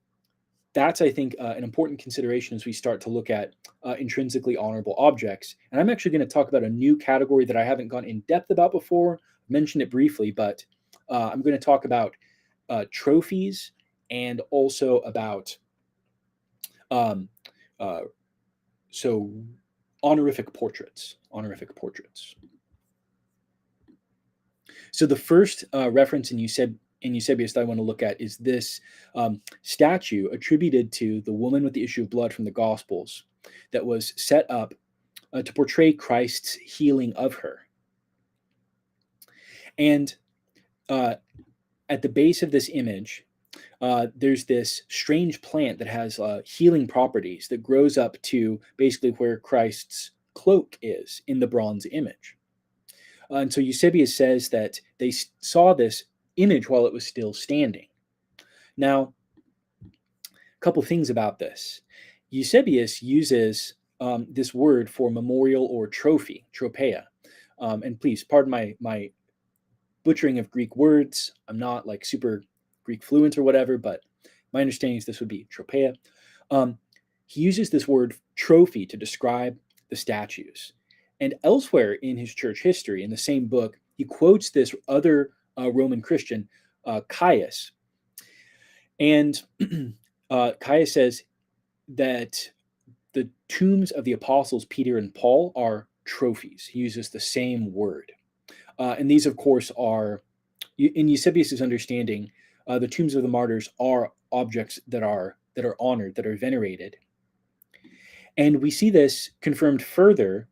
that's, I think, an important consideration as we start to look at intrinsically honorable objects. And I'm actually going to talk about a new category that I haven't gone in depth about before. I mentioned it briefly, but I'm going to talk about trophies and also about so honorific portraits. So the first reference in Eusebius that I want to look at is this statue attributed to the woman with the issue of blood from the Gospels that was set up to portray Christ's healing of her. And at the base of this image, there's this strange plant that has healing properties that grows up to basically where Christ's cloak is in the bronze image. And so Eusebius says that they saw this image while it was still standing. Now, a couple things about this. Eusebius uses this word for memorial or trophy, tropeia. And please pardon my butchering of Greek words. I'm not like super Greek fluent or whatever, but my understanding is this would be tropeia. He uses this word trophy to describe the statues. And elsewhere in his church history, in the same book, he quotes this other Roman Christian, Caius. And Caius says that the tombs of the apostles Peter and Paul are trophies. He uses the same word. And these, of course, are, in Eusebius's understanding, the tombs of the martyrs are objects that are honored, that are venerated. And we see this confirmed further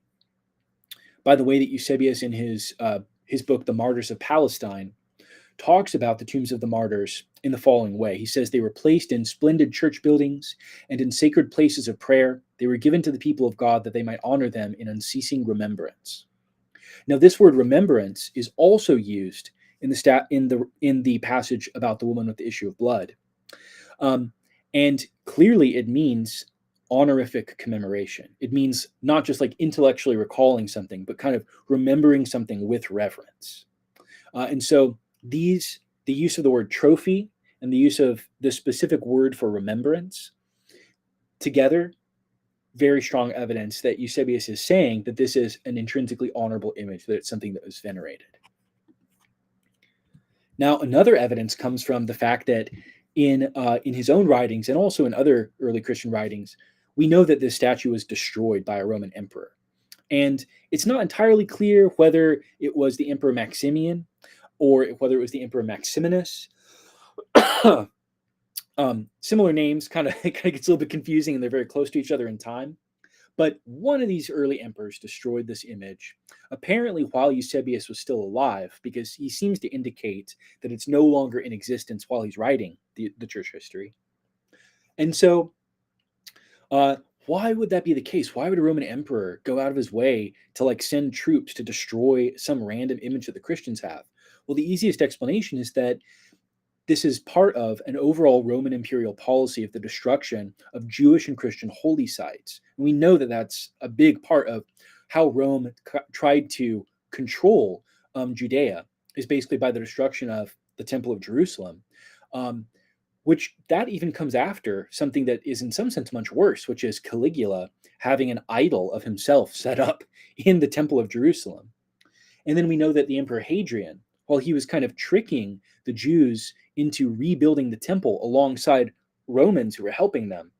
by the way that Eusebius, in his book, The Martyrs of Palestine, talks about the tombs of the martyrs in the following way. He says they were placed in splendid church buildings and in sacred places of prayer. They were given to the people of God that they might honor them in unceasing remembrance. Now, this word remembrance is also used in the passage about the woman with the issue of blood, and clearly it means honorific commemoration. It means not just like intellectually recalling something, but kind of remembering something with reverence. And so the use of the word trophy and the use of the specific word for remembrance together, very strong evidence that Eusebius is saying that this is an intrinsically honorable image, that it's something that was venerated. Now, another evidence comes from the fact that in his own writings and also in other early Christian writings, we know that this statue was destroyed by a Roman emperor. And it's not entirely clear whether it was the Emperor Maximian or whether it was the Emperor Maximinus. Similar names kind of gets a little bit confusing, and they're very close to each other in time. But one of these early emperors destroyed this image, apparently while Eusebius was still alive, because he seems to indicate that it's no longer in existence while he's writing the church history. And so, uh, why would that be the case? Why would a Roman emperor go out of his way to like send troops to destroy some random image that the Christians have? Well, the easiest explanation is that this is part of an overall Roman imperial policy of the destruction of Jewish and Christian holy sites. And we know that that's a big part of how Rome tried to control Judea, is basically by the destruction of the Temple of Jerusalem, um, which that even comes after something that is in some sense much worse, which is Caligula having an idol of himself set up in the Temple of Jerusalem. And then we know that the Emperor Hadrian, while he was kind of tricking the Jews into rebuilding the temple alongside Romans who were helping them,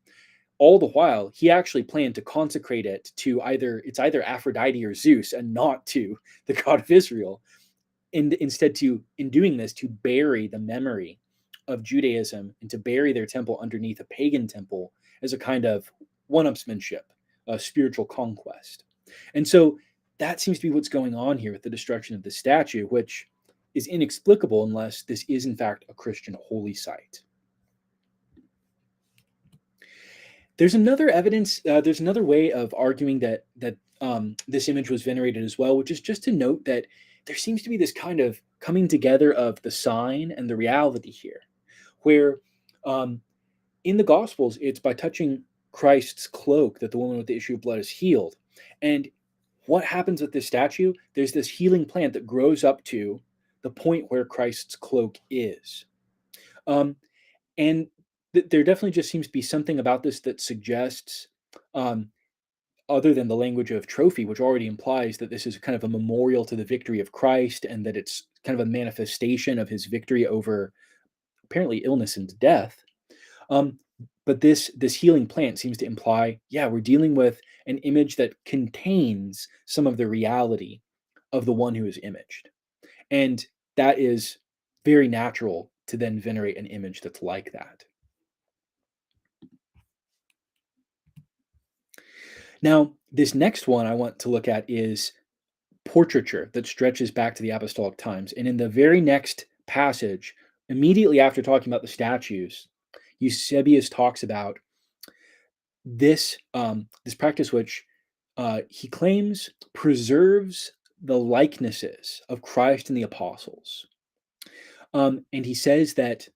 all the while he actually planned to consecrate it to either Aphrodite or Zeus and not to the God of Israel. And instead, in doing this, to bury the memory of Judaism and to bury their temple underneath a pagan temple as a kind of one-upsmanship, a spiritual conquest. And so that seems to be what's going on here with the destruction of the statue, which is inexplicable unless this is in fact a Christian holy site. There's another evidence. There's another way of arguing that this image was venerated as well, which is just to note that there seems to be this kind of coming together of the sign and the reality here, where um, in the Gospels it's by touching Christ's cloak that the woman with the issue of blood is healed. And what happens with this statue? There's this healing plant that grows up to the point where Christ's cloak is. Um, and there definitely just seems to be something about this that suggests, um, other than the language of trophy, which already implies that this is kind of a memorial to the victory of Christ and that it's kind of a manifestation of his victory over apparently illness and death. Um, but this healing plant seems to imply, yeah, we're dealing with an image that contains some of the reality of the one who is imaged. And that is very natural to then venerate an image that's like that. Now, this next one I want to look at is portraiture that stretches back to the apostolic times. And in the very next passage, immediately after talking about the statues, Eusebius talks about this practice, which he claims preserves the likenesses of Christ and the apostles. And he says that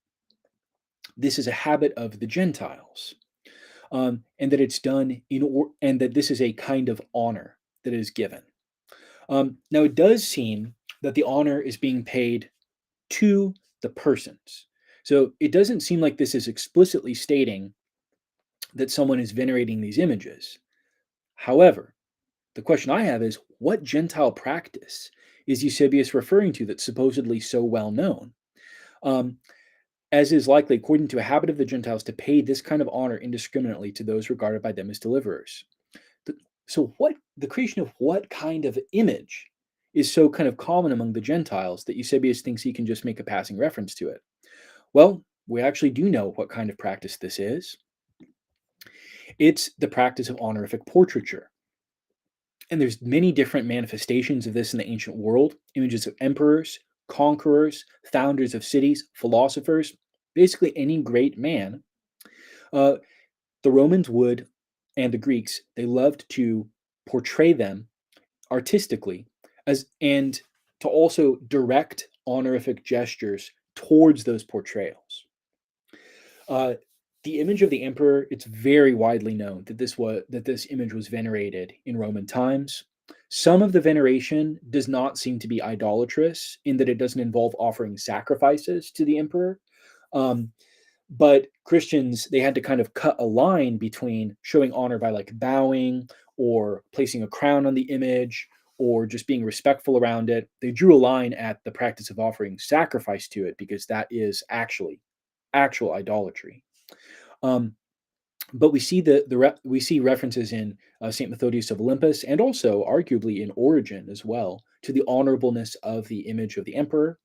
this is a habit of the Gentiles, and that it's done and that this is a kind of honor that is given. Now, it does seem that the honor is being paid to the persons. So it doesn't seem like this is explicitly stating that someone is venerating these images. However, the question I have is, what Gentile practice is Eusebius referring to that's supposedly so well known? Um, as is likely according to a habit of the Gentiles to pay this kind of honor indiscriminately to those regarded by them as deliverers. So, what the creation of what kind of image is so kind of common among the Gentiles that Eusebius thinks he can just make a passing reference to it? Well, we actually do know what kind of practice this is. It's the practice of honorific portraiture. And there's many different manifestations of this in the ancient world. Images of emperors, conquerors, founders of cities, philosophers, basically any great man. Uh, the Romans would, and the Greeks, they loved to portray them artistically as and to also direct honorific gestures towards those portrayals. Uh, the image of the emperor, it's very widely known that this image was venerated in Roman times. Some of the veneration does not seem to be idolatrous in that it doesn't involve offering sacrifices to the emperor. Um, but Christians, they had to kind of cut a line between showing honor by like bowing or placing a crown on the image or just being respectful around it. They drew a line at the practice of offering sacrifice to it because that is actually actual idolatry. Um, but we see we see references in Saint Methodius of Olympus and also arguably in Origen as well to the honorableness of the image of the emperor.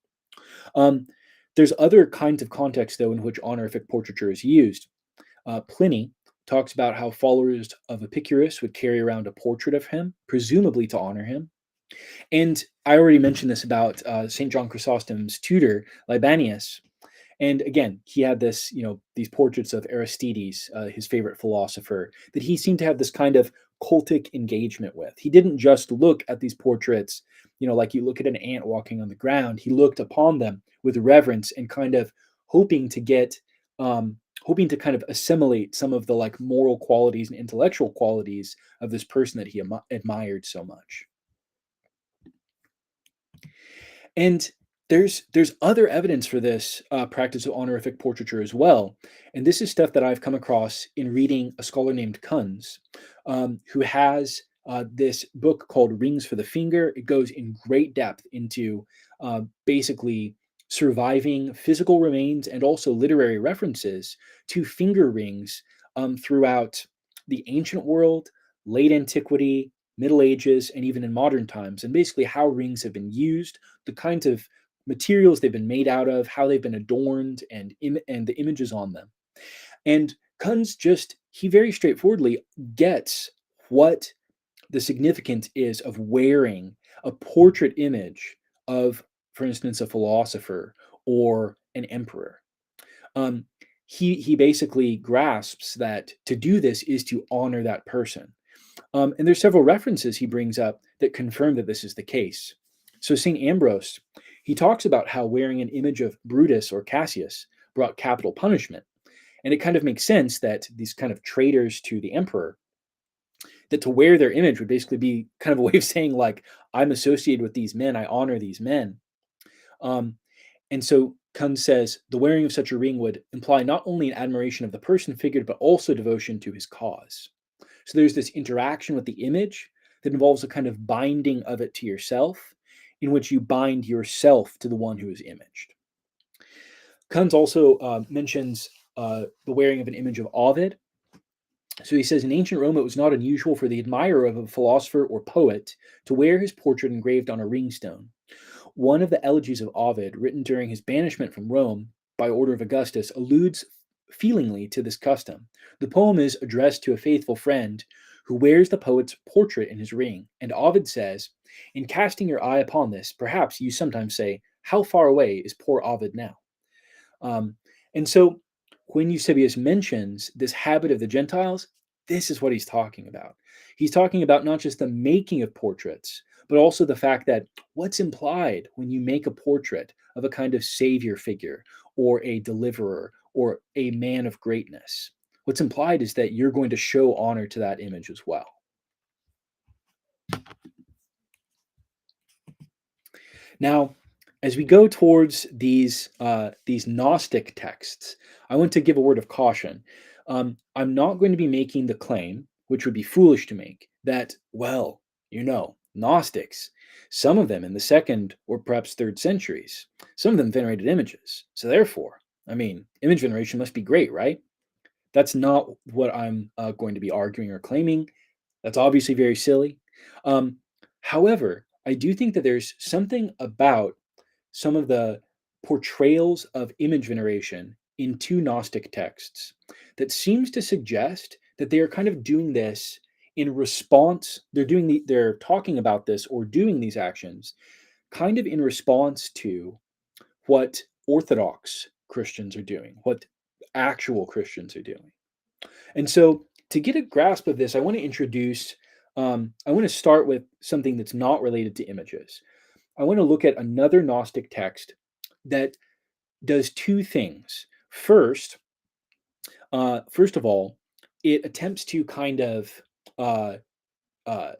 Um, there's other kinds of contexts though in which honorific portraiture is used. Pliny talks about how followers of Epicurus would carry around a portrait of him, presumably to honor him. And I already mentioned this about St. John Chrysostom's tutor, Libanius. And again, he had this, these portraits of Aristides, his favorite philosopher, that he seemed to have this kind of cultic engagement with. He didn't just look at these portraits, like you look at an ant walking on the ground. He looked upon them with reverence and kind of hoping to get, hoping to kind of assimilate some of the like moral qualities and intellectual qualities of this person that he admired so much. And there's other evidence for this practice of honorific portraiture as well. And this is stuff that I've come across in reading a scholar named Kunz, who has this book called Rings for the Finger. It goes in great depth into basically surviving physical remains and also literary references to finger rings throughout the ancient world, late antiquity, Middle Ages, and even in modern times, and basically how rings have been used, the kinds of materials they've been made out of, how they've been adorned, and the images on them. And Kunz he very straightforwardly gets what the significance is of wearing a portrait image of, for instance, a philosopher or an emperor. Um, he basically grasps that to do this is to honor that person. And there's several references he brings up that confirm that this is the case. So St. Ambrose, he talks about how wearing an image of Brutus or Cassius brought capital punishment. And it kind of makes sense that these kind of traitors to the emperor, that to wear their image would basically be kind of a way of saying, like, I'm associated with these men, I honor these men. Um, and so Kun says the wearing of such a ring would imply not only an admiration of the person figured, but also devotion to his cause. So there's this interaction with the image that involves a kind of binding of it to yourself, in which you bind yourself to the one who is imaged. Kunz also mentions the wearing of an image of Ovid. So he says in ancient Rome, it was not unusual for the admirer of a philosopher or poet to wear his portrait engraved on a ring stone. One of the elegies of Ovid, written during his banishment from Rome by order of Augustus, alludes feelingly to this custom. The poem is addressed to a faithful friend who wears the poet's portrait in his ring, and Ovid says, in casting your eye upon this, perhaps you sometimes say, how far away is poor Ovid now? And so when Eusebius mentions this habit of the Gentiles, this is what he's talking about. He's talking about not just the making of portraits, but also the fact that what's implied when you make a portrait of a kind of savior figure or a deliverer or a man of greatness. What's implied is that you're going to show honor to that image as well. Now, as we go towards these Gnostic texts, I want to give a word of caution. I'm not going to be making the claim, which would be foolish to make, that, well, Gnostics, some of them in the second or perhaps third centuries, some of them venerated images. So therefore, image veneration must be great, right? That's not what I'm going to be arguing or claiming. That's obviously very silly. However, I do think that there's something about some of the portrayals of image veneration in two Gnostic texts that seems to suggest that they are kind of doing this in response. They're talking about this or doing these actions kind of in response to what Orthodox Christians are doing, what actual Christians are doing. And so to get a grasp of this, I want to start with something that's not related to images. I want to look at another Gnostic text that does two things. First of all, it attempts to kind of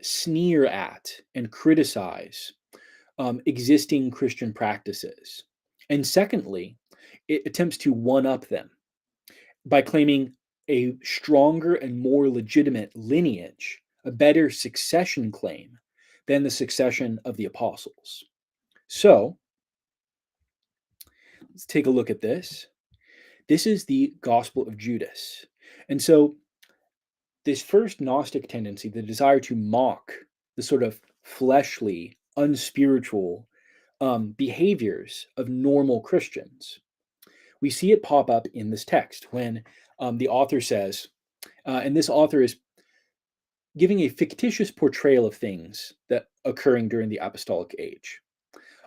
sneer at and criticize existing Christian practices. And secondly, it attempts to one-up them by claiming a stronger and more legitimate lineage, a better succession claim than the succession of the apostles. So, let's take a look at this. This is the Gospel of Judas. And so, this first Gnostic tendency, the desire to mock the sort of fleshly, unspiritual behaviors of normal Christians, we see it pop up in this text when the author says, And this author is giving a fictitious portrayal of things that occurring during the apostolic age.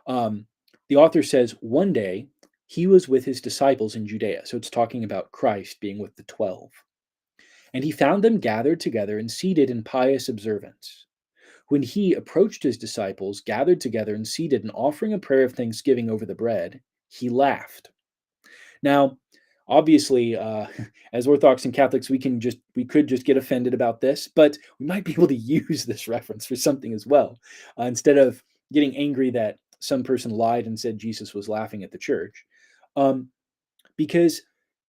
Um, the author says one day he was with his disciples in Judea. So it's talking about Christ being with the 12. And he found them gathered together and seated in pious observance. When he approached his disciples, gathered together and seated and offering a prayer of thanksgiving over the bread, he laughed. Now, obviously, as Orthodox and Catholics, we could just get offended about this, but we might be able to use this reference for something as well, instead of getting angry that some person lied and said Jesus was laughing at the church, um, because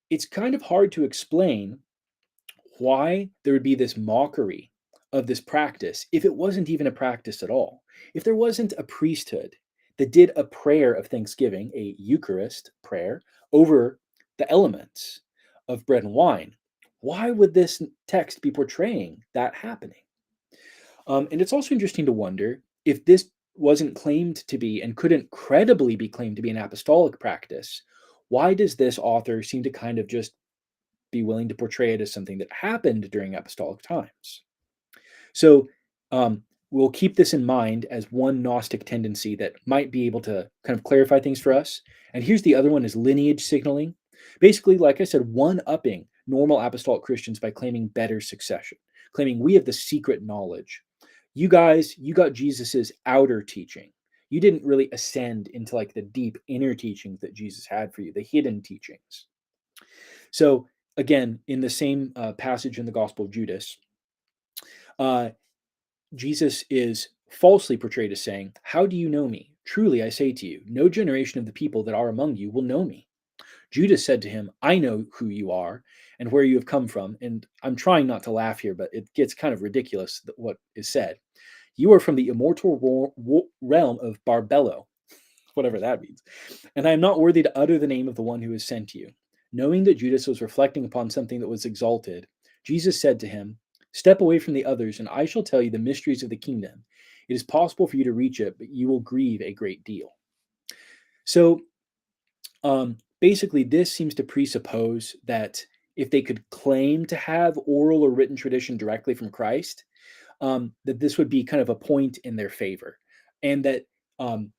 it's kind of hard to explain why there would be this mockery of this practice if it wasn't even a practice at all. If there wasn't a priesthood that did a prayer of thanksgiving, a Eucharist prayer, over the elements of bread and wine, why would this text be portraying that happening? And it's also interesting to wonder if this wasn't claimed to be and couldn't credibly be claimed to be an apostolic practice. Why does this author seem to kind of just be willing to portray it as something that happened during apostolic times? So we'll keep this in mind as one Gnostic tendency that might be able to kind of clarify things for us. And here's the other one: is lineage signaling. Basically, like I said, one-upping normal apostolic Christians by claiming better succession, claiming we have the secret knowledge. You guys, you got Jesus's outer teaching. You didn't really ascend into like the deep inner teachings that Jesus had for you, the hidden teachings. So again, in the same passage in the Gospel of Judas, uh, Jesus is falsely portrayed as saying, "How do you know me? Truly I say to you, no generation of the people that are among you will know me." Judas said to him, "I know who you are and where you have come from." And I'm trying not to laugh here, but it gets kind of ridiculous what is said. "You are from the immortal realm of Barbello," whatever that means, "and I am not worthy to utter the name of the one who has sent you." Knowing that Judas was reflecting upon something that was exalted, Jesus said to him, "Step away from the others, and I shall tell you the mysteries of the kingdom. It is possible for you to reach it, but you will grieve a great deal." So basically, this seems to presuppose that if they could claim to have oral or written tradition directly from Christ, that this would be kind of a point in their favor, and that um,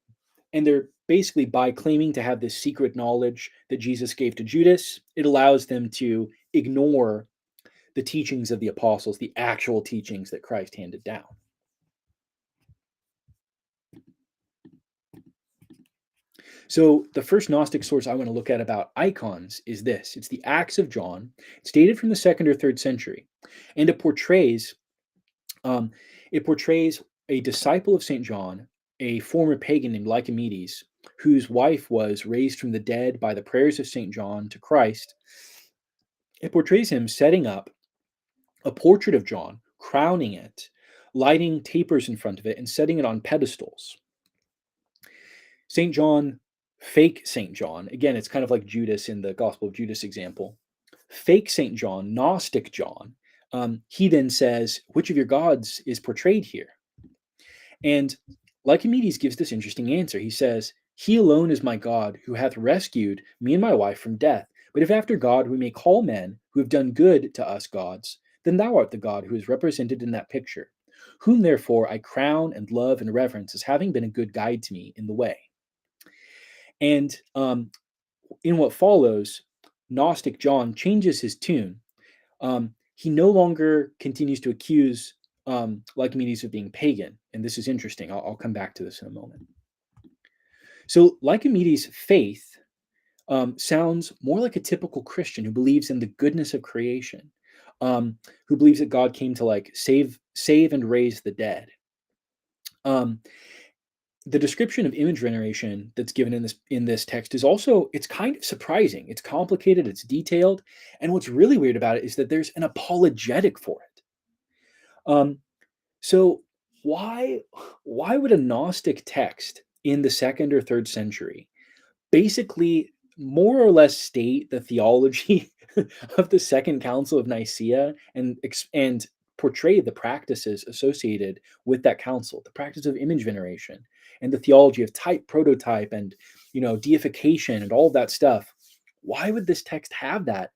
and they're basically, by claiming to have this secret knowledge that Jesus gave to Judas, it allows them to ignore the teachings of the apostles, the actual teachings that Christ handed down. So the first Gnostic source I want to look at about icons is this. It's the Acts of John. It's dated from the 2nd or 3rd century, and um, it portrays a disciple of Saint John, a former pagan named Lycomedes, whose wife was raised from the dead by the prayers of Saint John to Christ. It portrays him setting up a portrait of John, crowning it, lighting tapers in front of it, and setting it on pedestals. St. John, fake St. John, again, it's kind of like Judas in the Gospel of Judas example. Fake St. John, Gnostic John, he then says, "Which of your gods is portrayed here?" And Lycomedes gives this interesting answer. He says, "He alone is my God, who hath rescued me and my wife from death. But if after God we may call men who have done good to us gods, then thou art the God who is represented in that picture, whom therefore I crown and love and reverence as having been a good guide to me in the way." And in what follows, Gnostic John changes his tune. He no longer continues to accuse Lycomedes of being pagan. And this is interesting. I'll come back to this in a moment. So Lycomedes' faith sounds more like a typical Christian who believes in the goodness of creation, who believes that God came to like save and raise the dead. The description of image veneration that's given in this text is also, it's kind of surprising. It's complicated, it's detailed, and what's really weird about it is that there's an apologetic for it. So why would a Gnostic text in the 2nd or 3rd century basically more or less state the theology of the Second Council of Nicaea and portray the practices associated with that council, the practice of image veneration and the theology of type, prototype, and deification and all of that stuff? Why would this text have that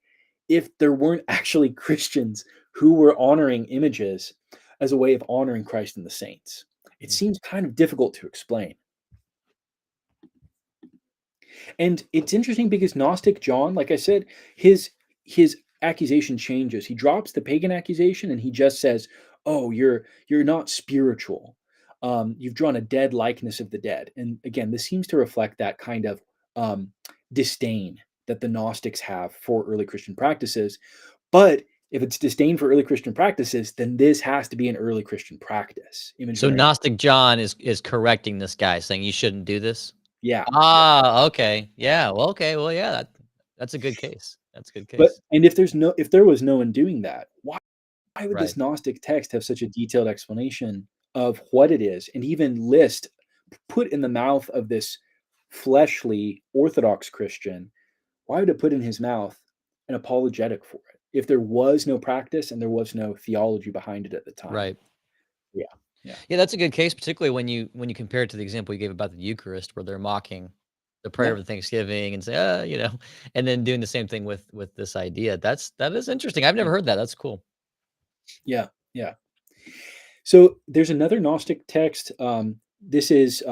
if there weren't actually Christians who were honoring images as a way of honoring Christ and the saints. It Mm. seems kind of difficult to explain. And it's interesting because Gnostic John, like I said, his accusation changes. He drops the pagan accusation and he just says, "Oh, you're not spiritual. You've drawn a dead likeness of the dead." And again, this seems to reflect that kind of um, disdain that the Gnostics have for early Christian practices. But if it's disdain for early Christian practices, then this has to be an early Christian practice. Image So veneration. Gnostic John is correcting this guy, saying you shouldn't do this? Yeah. Ah, okay. Yeah, well, okay, well, yeah, that's a good case. That's a good But case. and if there was no one doing that, why would Right, this Gnostic text have such a detailed explanation of what it is and even put in the mouth of this fleshly Orthodox Christian? Why would it put in his mouth an apologetic for it if there was no practice and there was no theology behind it at the time? right. Yeah, yeah, Yeah, that's a good case, particularly when you compare it to the example you gave about the Eucharist, where they're mocking the prayer yeah, of the Thanksgiving and say, and then doing the same thing with this idea. That is interesting. I've never yeah, heard that. That's cool. yeah, yeah. So there's another Gnostic text. This is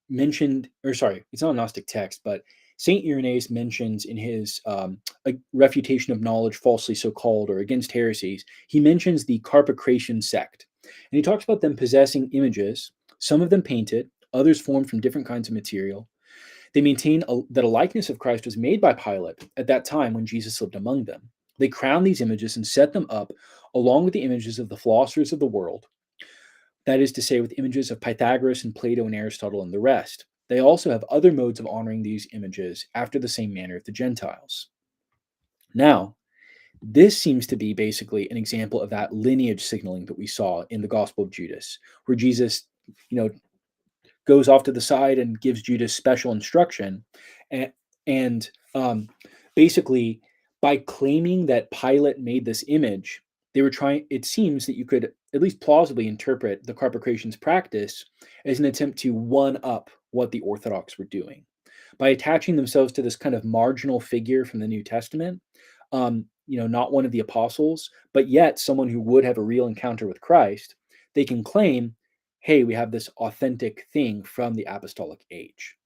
mentioned, or sorry, it's not a Gnostic text, but Saint Irenaeus mentions in his a refutation of knowledge, falsely so called, or against heresies. He mentions the Carpocratian sect, and he talks about them possessing images, some of them painted, others formed from different kinds of material. They maintain that a likeness of Christ was made by Pilate at that time when Jesus lived among them. They crown these images and set them up along with the images of the philosophers of the world, that is to say, with images of Pythagoras and Plato and Aristotle and the rest. They also have other modes of honoring these images after the same manner of the Gentiles. Now, this seems to be basically an example of that lineage signaling that we saw in the Gospel of Judas, where Jesus, you know, goes off to the side and gives Judas special instruction, and, and basically by claiming that Pilate made this image, they were trying. It seems that you could at least plausibly interpret the Carpocratians' practice as an attempt to one up what the Orthodox were doing by attaching themselves to this kind of marginal figure from the New Testament. Not one of the apostles, but yet someone who would have a real encounter with Christ. They can claim, hey, we have this authentic thing from the apostolic age.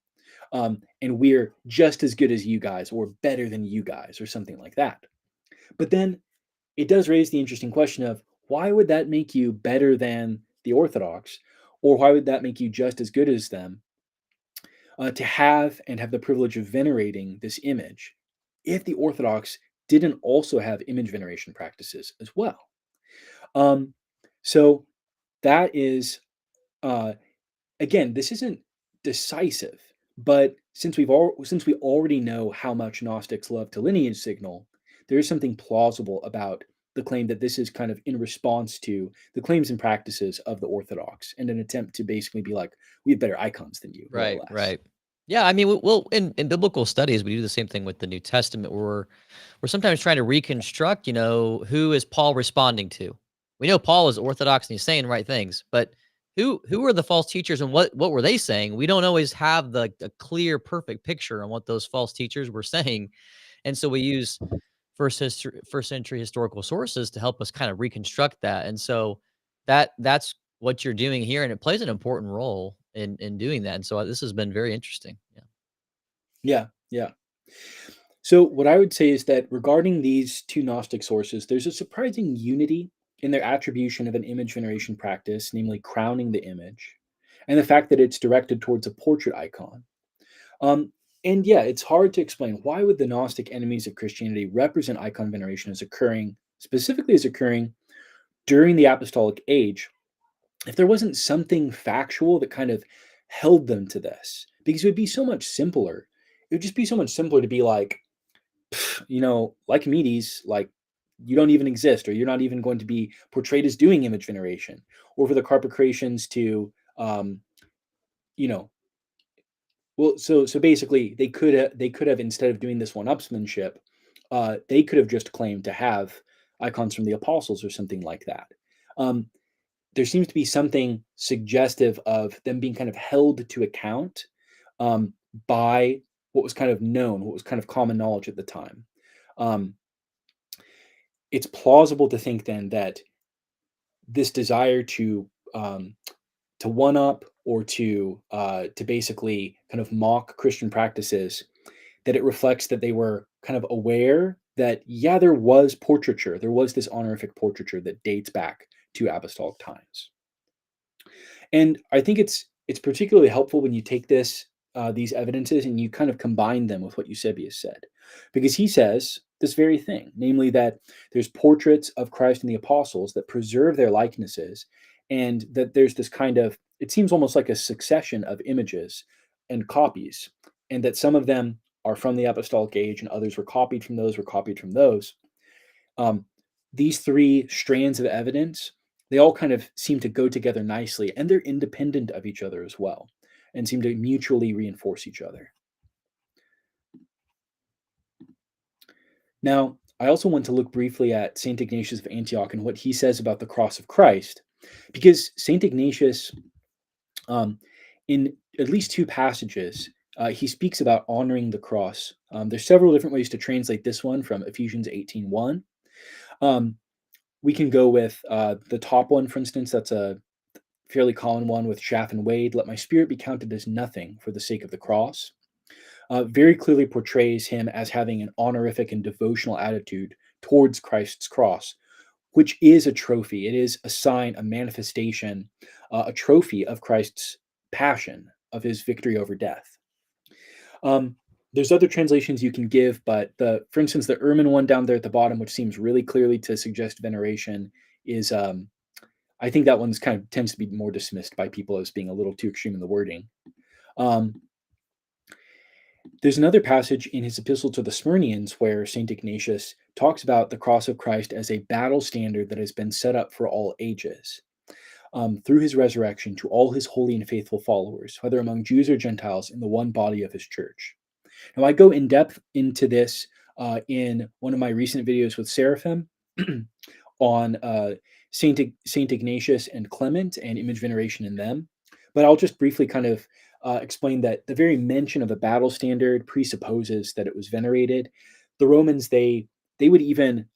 And we're just as good as you guys, or better than you guys, or something like that. But then it does raise the interesting question of why would that make you better than the Orthodox, or why would that make you just as good as them to have and have the privilege of venerating this image if the Orthodox didn't also have image veneration practices as well? Um, so that is uh, again, this isn't decisive, but since we already know how much Gnostics love to lineage signal, there is something plausible about the claim that this is kind of in response to the claims and practices of the Orthodox and an attempt to basically be like, we have better icons than you, more or Right, less. right. Yeah, I mean, in biblical studies, we do the same thing with the New Testament, where we're sometimes trying to reconstruct, who is Paul responding to? We know Paul is orthodox and he's saying the right things, but who are the false teachers and what were they saying? We don't always have the clear, perfect picture on what those false teachers were saying, and so we use first century historical sources to help us kind of reconstruct that. And so that's what you're doing here, and it plays an important role in doing that. And so this has been very interesting. Yeah. Yeah, yeah. So, what I would say is that regarding these two Gnostic sources, there's a surprising unity in their attribution of an image veneration practice, namely crowning the image, and the fact that it's directed towards a portrait icon. Um, and yeah, it's hard to explain why would the Gnostic enemies of Christianity represent icon veneration as occurring, specifically as occurring during the apostolic age, if there wasn't something factual that kind of held them to this, because it would be so much simpler. It would just be so much simpler to be like, like Medes, like you don't even exist, or you're not even going to be portrayed as doing image veneration, or for the Carpocratians to, you know, so basically they could have instead of doing this one-upsmanship, they could have just claimed to have icons from the apostles or something like that. Um, there seems to be something suggestive of them being kind of held to account um, by what was kind of known, what was kind of common knowledge at the time. Um, it's plausible to think then that this desire to one up or to basically kind of mock Christian practices, that it reflects that they were kind of aware that, yeah, there was portraiture, there was this honorific portraiture that dates back to apostolic times. And I think it's particularly helpful when you take these evidences and you kind of combine them with what Eusebius said, because he says this very thing, namely that there's portraits of Christ and the apostles that preserve their likenesses, and that there's this kind of, it seems almost like a succession of images and copies, and that some of them are from the apostolic age and others were copied from those. um, these three strands of evidence, they all kind of seem to go together nicely, and they're independent of each other as well, and seem to mutually reinforce each other. Now, I also want to look briefly at St. Ignatius of Antioch and what he says about the cross of Christ, because St. Ignatius, um, in at least two passages, he speaks about honoring the cross. There's several different ways to translate this one from Ephesians 18:1. Um, we can go with the top one, for instance. That's a fairly common one with Schaff and Wade. Let my spirit be counted as nothing for the sake of the cross. Very clearly portrays him as having an honorific and devotional attitude towards Christ's cross, which is a trophy. It is a sign, a manifestation, a trophy of Christ's passion, of his victory over death. Um, there's other translations you can give, but for instance, the Erman one down there at the bottom, which seems really clearly to suggest veneration, is I think that one's kind of tends to be more dismissed by people as being a little too extreme in the wording. Um, there's another passage in his epistle to the Smyrnians where St. Ignatius talks about the cross of Christ as a battle standard that has been set up for all ages, through his resurrection to all his holy and faithful followers, whether among Jews or Gentiles, in the one body of his church. Now, I go in depth into this in one of my recent videos with Seraphim on Saint Ignatius and Clement and image veneration in them. But I'll just briefly kind of explain that the very mention of a battle standard presupposes that it was venerated. The Romans, they would even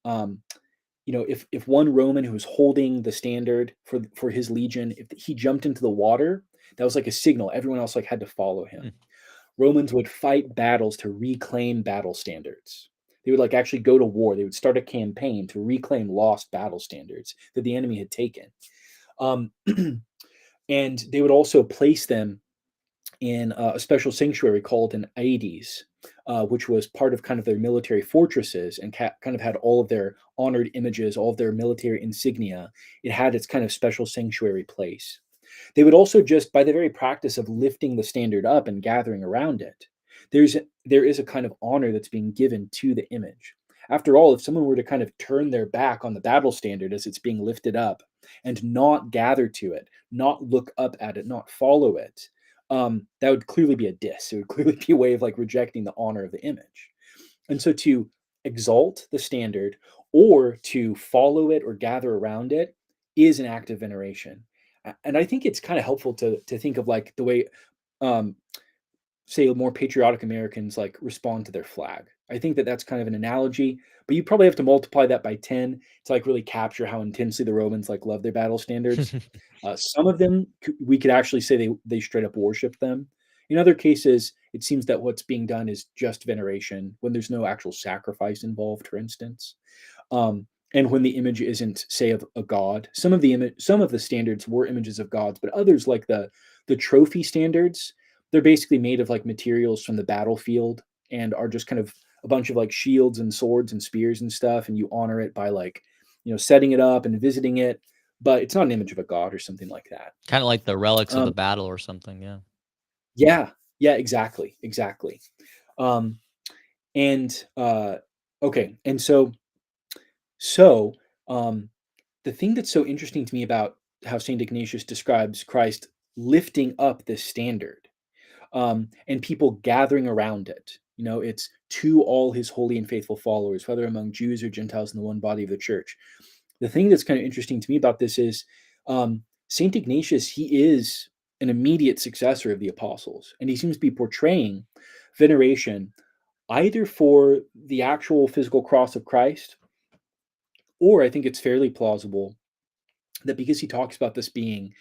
if one Roman who was holding the standard for his legion, if he jumped into the water, that was like a signal. Everyone else like had to follow him. Hmm. Romans would fight battles to reclaim battle standards. They would like actually go to war. They would start a campaign to reclaim lost battle standards that the enemy had taken. Um, and they would also place them in a special sanctuary called an Aedes, which was part of kind of their military fortresses and kind of had all of their honored images, all of their military insignia. It had its kind of special sanctuary place. They would also just, by the very practice of lifting the standard up and gathering around it, there is a kind of honor that's being given to the image. After all, if someone were to kind of turn their back on the battle standard as it's being lifted up and not gather to it, not look up at it, not follow it, that would clearly be a diss. It would clearly be a way of like rejecting the honor of the image. And so to exalt the standard or to follow it or gather around it is an act of veneration. And I think it's kind of helpful to think of like the way um, say more patriotic Americans like respond to their flag. I think that that's kind of an analogy, but you probably have to multiply that by 10 to like really capture how intensely the Romans like love their battle standards. Some of them we could actually say they straight up worship them. In other cases, it seems that what's being done is just veneration when there's no actual sacrifice involved, for instance. And when the image isn't, say, of a god. Some of the standards were images of gods, but others, like the trophy standards, they're basically made of like materials from the battlefield and are just kind of a bunch of like shields and swords and spears and stuff, and you honor it by like setting it up and visiting it, but it's not an image of a god or something like that. Kind of like the relics of the Um, battle or something. Yeah. yeah, yeah, exactly, exactly. Um, and okay, and so um, the thing that's so interesting to me about how Saint Ignatius describes Christ lifting up this standard, and people gathering around it. It's to all his holy and faithful followers, whether among Jews or Gentiles in the one body of the church. The thing that's kind of interesting to me about this is Saint Ignatius, he is an immediate successor of the apostles, and he seems to be portraying veneration either for the actual physical cross of Christ Or I think it's fairly plausible that because he talks about this being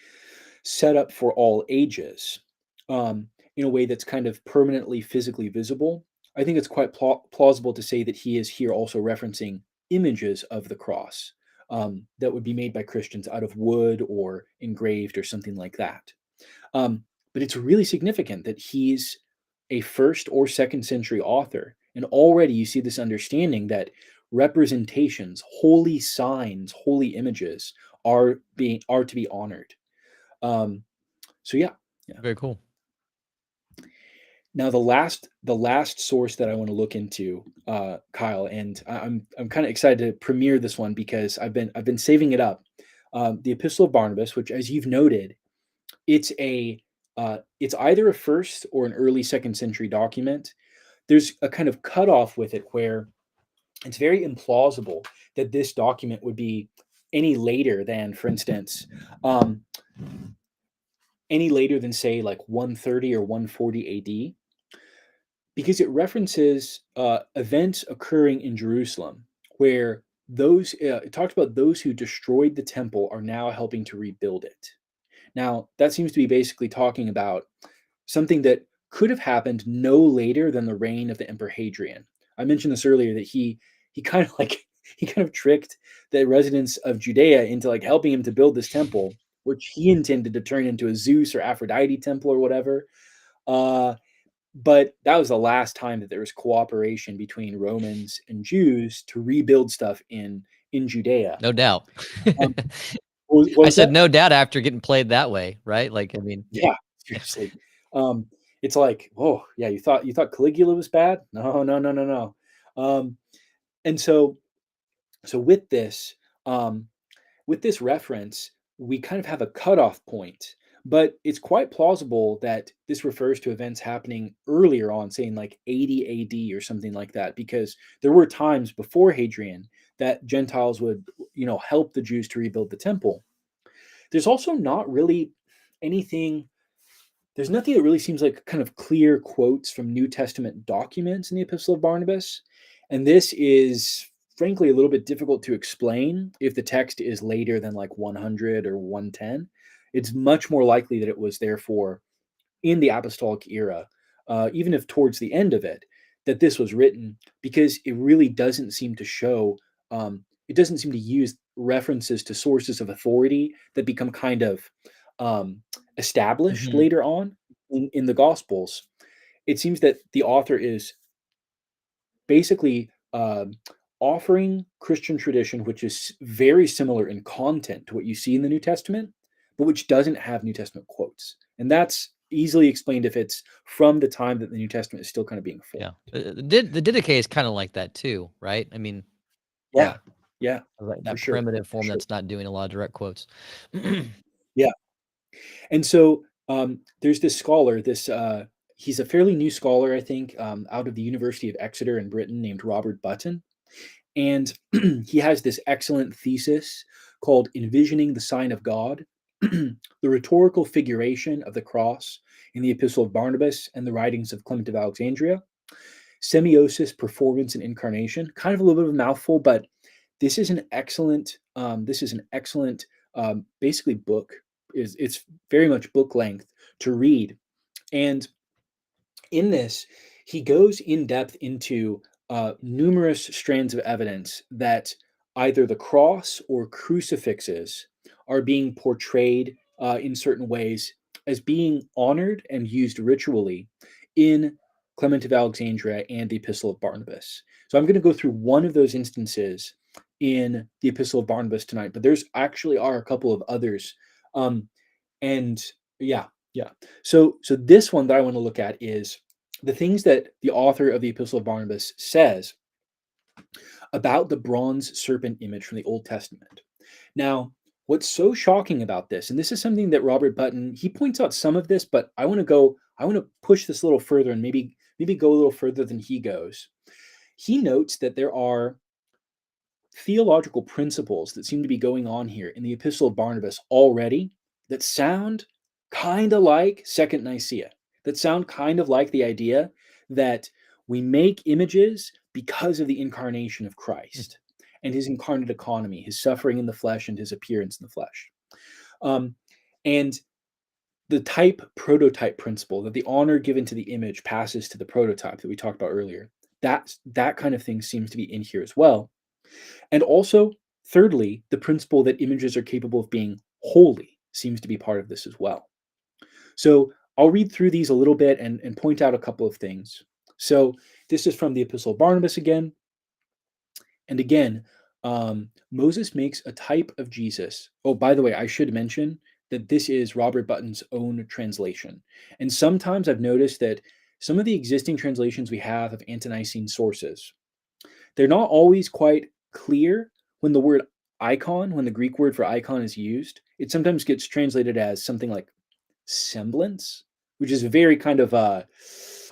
set up for all ages, um, in a way that's kind of permanently physically visible, I think it's quite plausible to say that he is here also referencing images of the cross, that would be made by Christians out of wood or engraved or something like that. Um, but it's really significant that he's a first or second century author. And already you see this understanding that representations, holy signs, holy images are to be honored. Um, so yeah, yeah. Very cool. Now the last source that I want to look into, Kyle, and I'm kind of excited to premiere this one because I've been saving it up. The Epistle of Barnabas, which, as you've noted, it's either a first or an early second century document. There's a kind of cutoff with it where it's very implausible that this document would be any later than, for instance, um, any later than say like 130 or 140 AD, because it references events occurring in Jerusalem where it talks about those who destroyed the temple are now helping to rebuild it. Now, that seems to be basically talking about something that could have happened no later than the reign of the Emperor Hadrian. I mentioned this earlier that he kind of like he kind of tricked the residents of Judea into like helping him to build this temple, which he intended to turn into a Zeus or Aphrodite temple or whatever. Uh, but that was the last time that there was cooperation between Romans and Jews to rebuild stuff in Judea. No doubt. Um, what I was said that? no doubt after getting played that way, right? Like, I mean, Yeah, seriously. Um, it's like, oh yeah, you thought Caligula was bad? No, no, no, no, no. Um, and so um, with this reference, we kind of have a cutoff point, but it's quite plausible that this refers to events happening earlier on, saying like 80 AD or something like that, because there were times before Hadrian that Gentiles would, help the Jews to rebuild the temple. There's also not really anything there's nothing that really seems like kind of clear quotes from New Testament documents in the Epistle of Barnabas. And this is frankly a little bit difficult to explain if the text is later than like 100 or 110. It's much more likely that it was therefore in the apostolic era, even if towards the end of it, that this was written, because it really doesn't seem to show, it doesn't seem to use references to sources of authority that become kind of established mhm. later on in the Gospels. It seems that the author is basically offering Christian tradition, which is very similar in content to what you see in the New Testament, but which doesn't have New Testament quotes. And that's easily explained if it's from the time that the New Testament is still kind of being formed. Yeah. The Didache is kind of like that too, right? I mean, Yeah, yeah, like for that sure, primitive for form sure. that's not doing a lot of direct quotes. Yeah, and so there's this scholar, he's a fairly new scholar, I think, out of the University of Exeter in Britain, named Robert Button. And he has this excellent thesis called Envisioning the Sign of God, the rhetorical figuration of the cross in the Epistle of Barnabas and the writings of Clement of Alexandria, semiosis, performance, and incarnation. Kind of a little bit of a mouthful, but this is an excellent basically book. It's very much book length to read. And in this, he goes in depth into numerous strands of evidence that either the cross or crucifixes are being portrayed in certain ways as being honored and used ritually in Clement of Alexandria and the Epistle of Barnabas. So I'm going to go through one of those instances in the Epistle of Barnabas tonight, but there's actually are a couple of others. Um, and yeah, yeah. So this one that I want to look at is the things that the author of the Epistle of Barnabas says about the bronze serpent image from the Old Testament. Now, what's so shocking about this, and this is something that Robert Button, he points out some of this, but I want to push this a little further and maybe go a little further than he goes. He notes that there are theological principles that seem to be going on here in the Epistle of Barnabas already that sound kind of like Second Nicaea, that sound kind of like the idea that we make images because of the incarnation of Christ. and his incarnate economy, his suffering in the flesh and his appearance in the flesh. Um, and the type prototype principle that the honor given to the image passes to the prototype that we talked about earlier. That kind of thing seems to be in here as well. And also, thirdly, the principle that images are capable of being holy seems to be part of this as well. So I'll read through these a little bit and point out a couple of things. So this is from the Epistle of Barnabas again. And again, Moses makes a type of Jesus. Oh, by the way, I should mention that this is Robert Button's own translation. And sometimes I've noticed that some of the existing translations we have of ante-Nicene sources, they're not always quite clear when the word icon, when the Greek word for icon is used. It sometimes gets translated as something like semblance, which is very kind of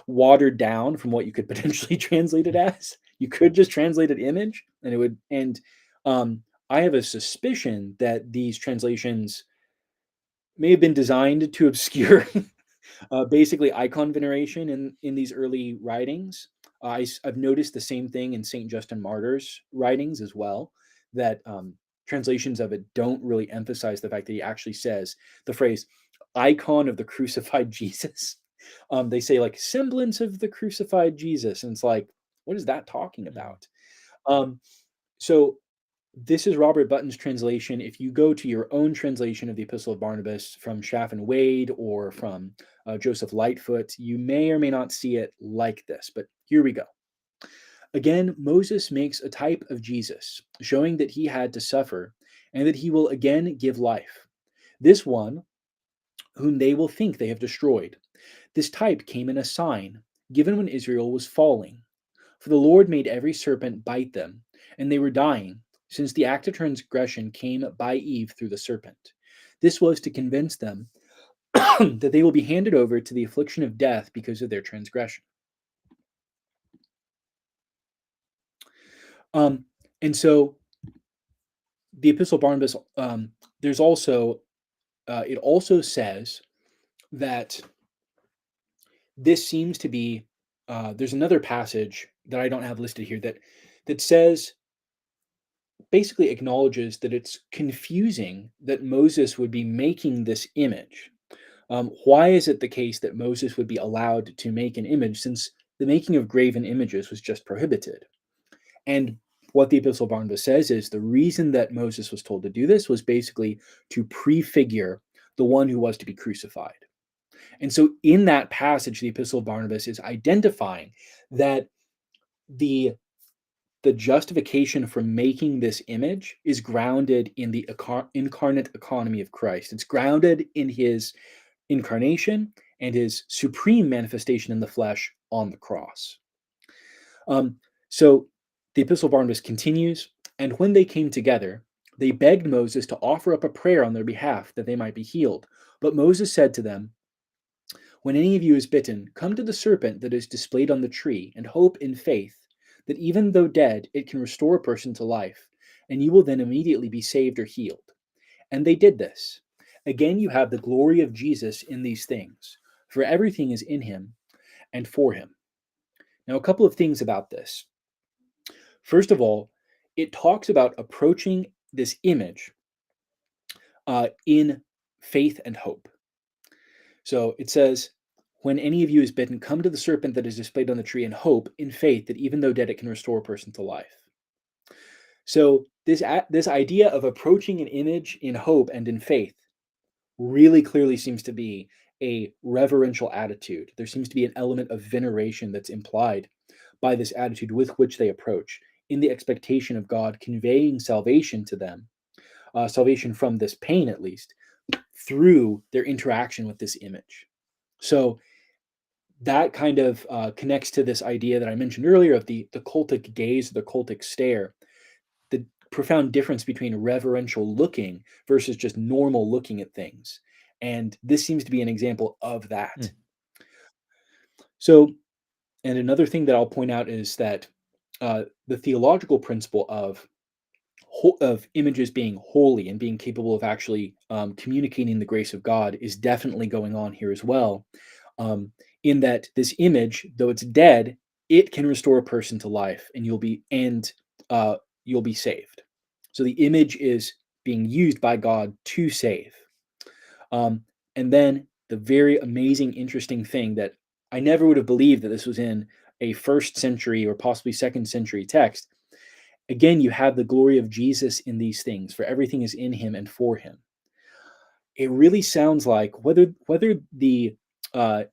watered down from what you could potentially translate it as. You could just translate it image, and it would. And I have a suspicion that these translations may have been designed to obscure basically icon veneration in these early writings. I've noticed the same thing in Saint Justin Martyr's writings as well. That translations of it don't really emphasize the fact that he actually says the phrase "icon of the crucified Jesus." They say like semblance of the crucified Jesus, and it's like, what is that talking Mm. about? Um, so this is Robert Button's translation. If you go to your own translation of the Epistle of Barnabas from Schaff and Wade or from Joseph Lightfoot, you may or may not see it like this, but here we go. Again, Moses makes a type of Jesus, showing that he had to suffer and that he will again give life. This one, whom they will think they have destroyed. This type came in a sign, given when Israel was falling. For the Lord made every serpent bite them, and they were dying, since the act of transgression came by Eve through the serpent. This was to convince them that they will be handed over to the affliction of death because of their transgression. Um, and so the Epistle of Barnabas, there's also, it also says that this seems to be, there's another passage that I don't have listed here that says basically acknowledges that it's confusing that Moses would be making this image. Why is it the case that Moses would be allowed to make an image since the making of graven images was just prohibited? And what the Epistle of Barnabas says is the reason that Moses was told to do this was basically to prefigure the one who was to be crucified. And so in that passage, the Epistle of Barnabas is identifying that the the justification for making this image is grounded in the incarnate economy of Christ. It's grounded in his incarnation and his supreme manifestation in the flesh on the cross. Um, so the Epistle of Barnabas continues, and when they came together, they begged Moses to offer up a prayer on their behalf that they might be healed. But Moses said to them, when any of you is bitten, come to the serpent that is displayed on the tree, and hope in faith that even though dead, it can restore a person to life, and you will then immediately be saved or healed. And they did this. Again, you have the glory of Jesus in these things, for everything is in him and for him. Now, a couple of things about this. First of all, it talks about approaching this image in faith and hope. So it says, when any of you is bitten, come to the serpent that is displayed on the tree and hope in faith that even though dead, it can restore a person to life. So this idea of approaching an image in hope and in faith really clearly seems to be a reverential attitude. There seems to be an element of veneration that's implied by this attitude with which they approach, in the expectation of God conveying salvation to them, salvation from this pain at least, through their interaction with this image. So that kind of connects to this idea that I mentioned earlier of the cultic gaze, the cultic stare, the profound difference between reverential looking versus just normal looking at things. And this seems to be an example of that. Mm. So, and another thing that I'll point out is that the theological principle of images being holy and being capable of actually communicating the grace of God is definitely going on here as well. In that this image, though it's dead, it can restore a person to life, and you'll be saved. So the image is being used by God to save. And then the very amazing, interesting thing that I never would have believed that this was in a first century or possibly second century text. Again, you have the glory of Jesus in these things, for everything is in him and for him. It really sounds like whether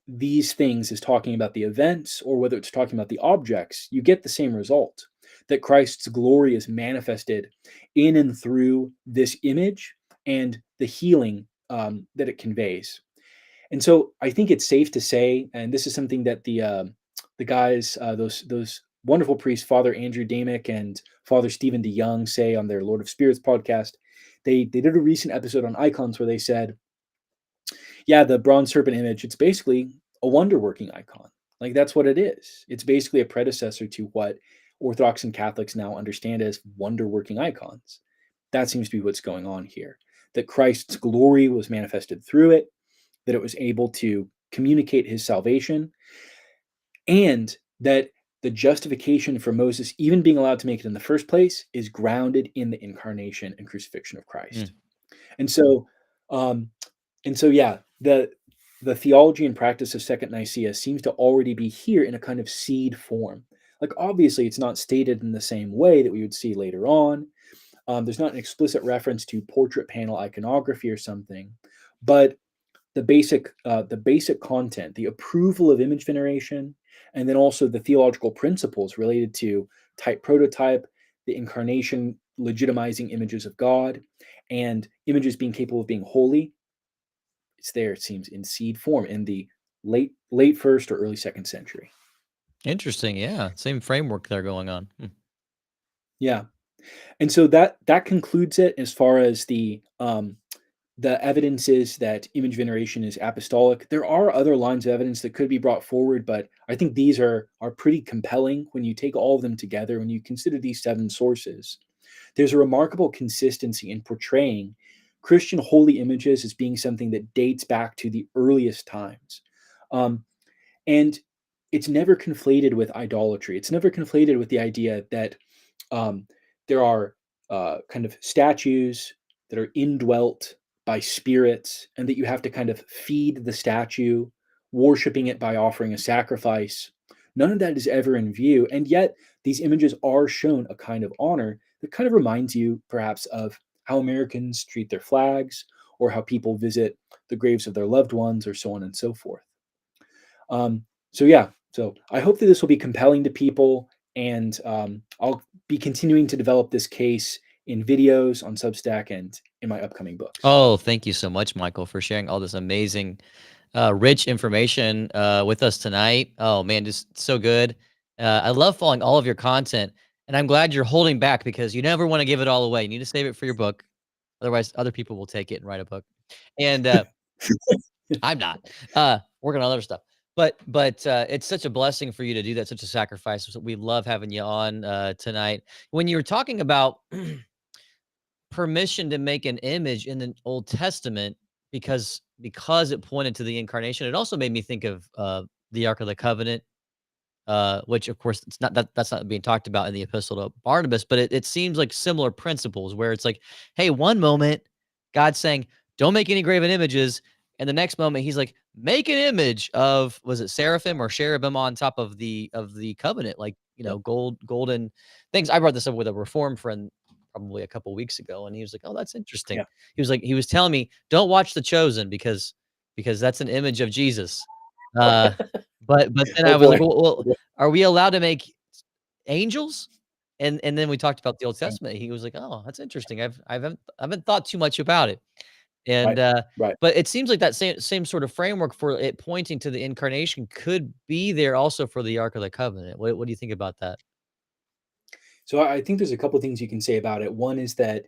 these things is talking about the events or whether it's talking about the objects, you get the same result. That Christ's glory is manifested in and through this image and the healing that it conveys. And so I think it's safe to say, and this is something that the guys, those wonderful priests, Father Andrew Damick and Father Stephen DeYoung, say on their Lord of Spirits podcast. They did a recent episode on icons where they said, yeah, the bronze serpent image, it's basically a wonder working icon. Like that's what it is. It's basically a predecessor to what Orthodox and Catholics now understand as wonder working icons. That seems to be what's going on here. That Christ's glory was manifested through it, that it was able to communicate his salvation, and that the justification for Moses even being allowed to make it in the first place is grounded in the incarnation and crucifixion of Christ. Mm. And so, um, yeah, the theology and practice of Second Nicaea seems to already be here in a kind of seed form. Like obviously, it's not stated in the same way that we would see later on. There's not an explicit reference to portrait panel iconography or something, but the basic content, the approval of image veneration, and then also the theological principles related to type prototype, the incarnation legitimizing images of God, and images being capable of being holy. It's there, it seems, in seed form in the late first or early second century. Interesting. Yeah. Same framework there going on. Hmm. Yeah, and so that concludes it as far as the evidence is that image veneration is apostolic. There are other lines of evidence that could be brought forward, but I think these are pretty compelling when you take all of them together. When you consider these 7 sources, there's a remarkable consistency in portraying Christian holy images as being something that dates back to the earliest times. Um, and it's never conflated with idolatry. It's never conflated with the idea that um, there are kind of statues that are indwelt by spirits, and that you have to kind of feed the statue, worshiping it by offering a sacrifice. None of that is ever in view. And yet, these images are shown a kind of honor that kind of reminds you, perhaps, of how Americans treat their flags or how people visit the graves of their loved ones, or so on and so forth. Yeah, so I hope that this will be compelling to people, and I'll be continuing to develop this case in videos on Substack and in my upcoming books. Oh, thank you so much, Michael, for sharing all this amazing, rich information with us tonight. Oh man, just so good. I love following all of your content, and I'm glad you're holding back because you never want to give it all away. You need to save it for your book, otherwise, other people will take it and write a book. And I'm not working on other stuff. But it's such a blessing for you to do that, such a sacrifice. So we love having you on tonight. When you were talking about permission to make an image in the Old Testament because it pointed to the incarnation. It also made me think of the Ark of the Covenant, which of course it's not that's not being talked about in the Epistle to Barnabas, but it seems like similar principles where it's like, hey, one moment God's saying, don't make any graven images, and the next moment he's like, make an image of, was it seraphim or cherubim on top of the covenant, like Yep. golden things. I brought this up with a reform friend probably a couple weeks ago, and he was like, oh, that's interesting. Yeah. He was telling me, don't watch The Chosen because that's an image of Jesus. Uh, but then Oh I was like, boy. well, Oh boy. are we allowed to make angels? And then we talked about the Old Yeah. Testament. He was like, "Oh, that's interesting. I haven't thought too much about it." And Right. Right. but it seems like that same sort of framework for it pointing to the incarnation could be there also for the Ark of the Covenant. What do you think about that? So I think there's a couple things you can say about it. One is that,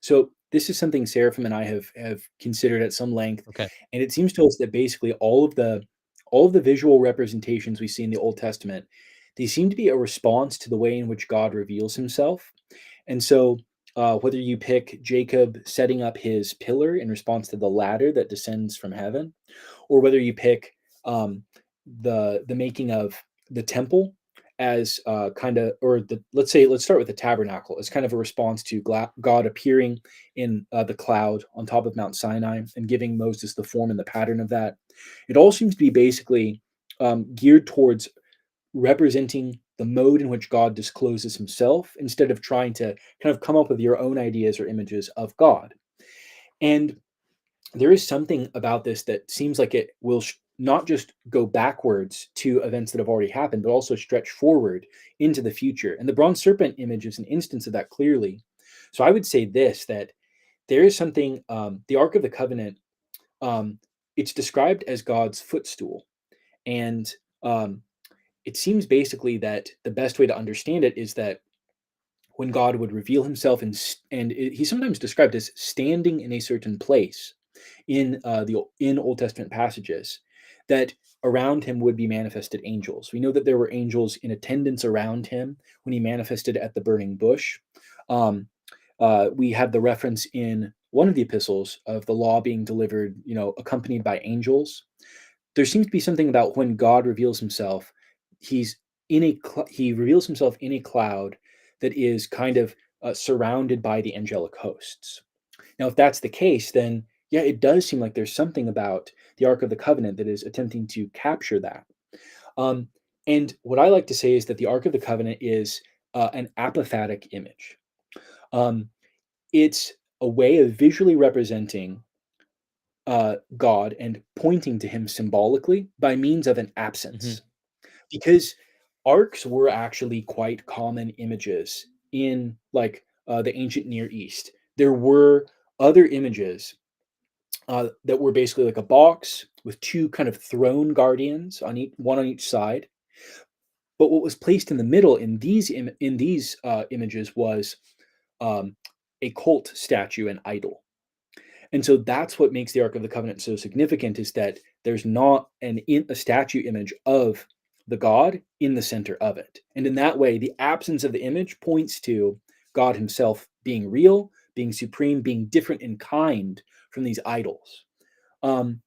so this is something Seraphim and I have considered at some length, Okay. and it seems to us that basically all of the visual representations we see in the Old Testament, they seem to be a response to the way in which God reveals Himself. And so, whether you pick Jacob setting up his pillar in response to the ladder that descends from heaven, or whether you pick um, the making of the temple as kind of, or let's start with the tabernacle as kind of a response to God appearing in the cloud on top of Mount Sinai and giving Moses the form and the pattern of that. It all seems to be basically geared towards representing the mode in which God discloses himself instead of trying to kind of come up with your own ideas or images of God. And there is something about this that seems like it will not just go backwards to events that have already happened, but also stretch forward into the future. And the bronze serpent image is an instance of that clearly. So I would say this, that there is something, the Ark of the Covenant, um, it's described as God's footstool. And um, it seems basically that the best way to understand it is that when God would reveal himself, he's sometimes described as standing in a certain place in Old Testament passages, that around him would be manifested angels. We know that there were angels in attendance around him when he manifested at the burning bush. Um, we have the reference in one of the epistles of the law being delivered, accompanied by angels. There seems to be something about when God reveals himself, he's he reveals himself in a cloud that is kind of surrounded by the angelic hosts. Now, if that's the case, then yeah, it does seem like there's something about the Ark of the Covenant that is attempting to capture that. Um, and what I like to say is that the Ark of the Covenant is an apophatic image. Um, it's a way of visually representing God and pointing to him symbolically by means of an Mhm. absence. Because arcs were actually quite common images in the ancient Near East. There were other images that were basically like a box with two kind of throne guardians one on each side. But what was placed in the middle in these images was um, a cult statue, an idol. And so that's what makes the Ark of the Covenant so significant, is that there's not a statue image of the God in the center of it. And in that way, the absence of the image points to God himself being real, being supreme, being different in kind from these idols. Um,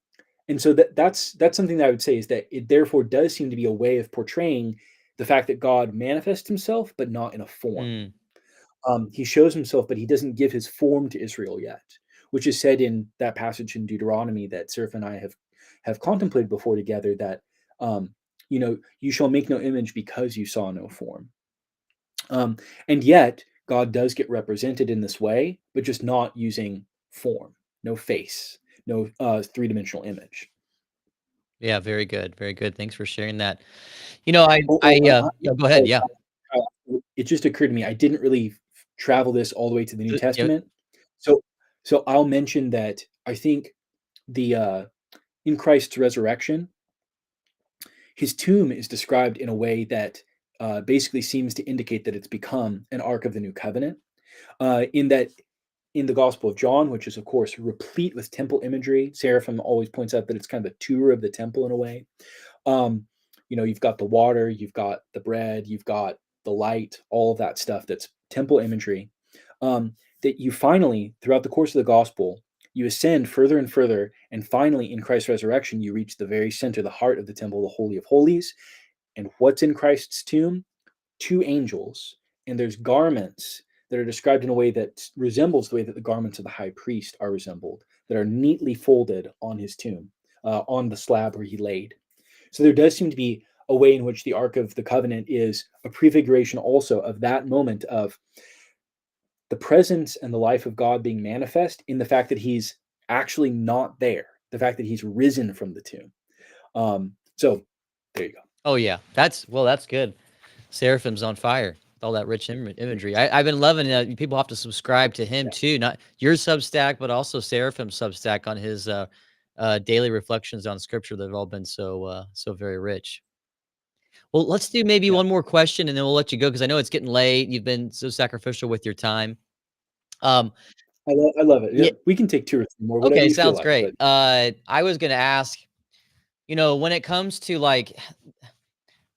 and so that's something that I would say, is that it therefore does seem to be a way of portraying the fact that God manifests himself, but not in a form. Mm. He shows himself, but he doesn't give his form to Israel yet, which is said in that passage in Deuteronomy that Seraph and I have contemplated before together. That you shall make no image because you saw no form. And yet God does get represented in this way, but just not using form, no face, no three-dimensional image. Yeah, very good, very good. Thanks for sharing that. You know, Yeah, go ahead, sorry, yeah. it just occurred to me, I didn't really travel this all the way to the New Yeah. Testament. So so I'll mention that I think the in Christ's resurrection, his tomb is described in a way that basically seems to indicate that it's become an Ark of the New Covenant. In that, in the Gospel of John, which is of course replete with temple imagery, Seraphim always points out that it's kind of a tour of the temple in a way. Um, you've got the water, you've got the bread, you've got the light, all of that stuff that's temple imagery. That you finally, throughout the course of the gospel, you ascend further and further, and finally, in Christ's resurrection, you reach the very center, the heart of the temple, the Holy of Holies. And what's in Christ's tomb? Two angels, and there's garments that are described in a way that resembles the way that the garments of the high priest are resembled, that are neatly folded on his tomb, on the slab where he laid. So there does seem to be a way in which the Ark of the Covenant is a prefiguration also of that moment of the presence and the life of God being manifest in the fact that he's actually not there, the fact that he's risen from the tomb. So there you go. Oh, yeah. That's good. Seraphim's on fire with all that rich imagery. I've been loving people have to subscribe to him Yeah. too, not your Substack, but also Seraphim's Substack on his daily reflections on scripture that have all been so very rich. Well, let's do maybe Yeah. one more question and then we'll let you go because I know it's getting late. You've been so sacrificial with your time. Um, I love it. Yeah, yeah, we can take 2 or 3 more, whatever okay, you feel sounds like, great. but I was gonna ask, when it comes to like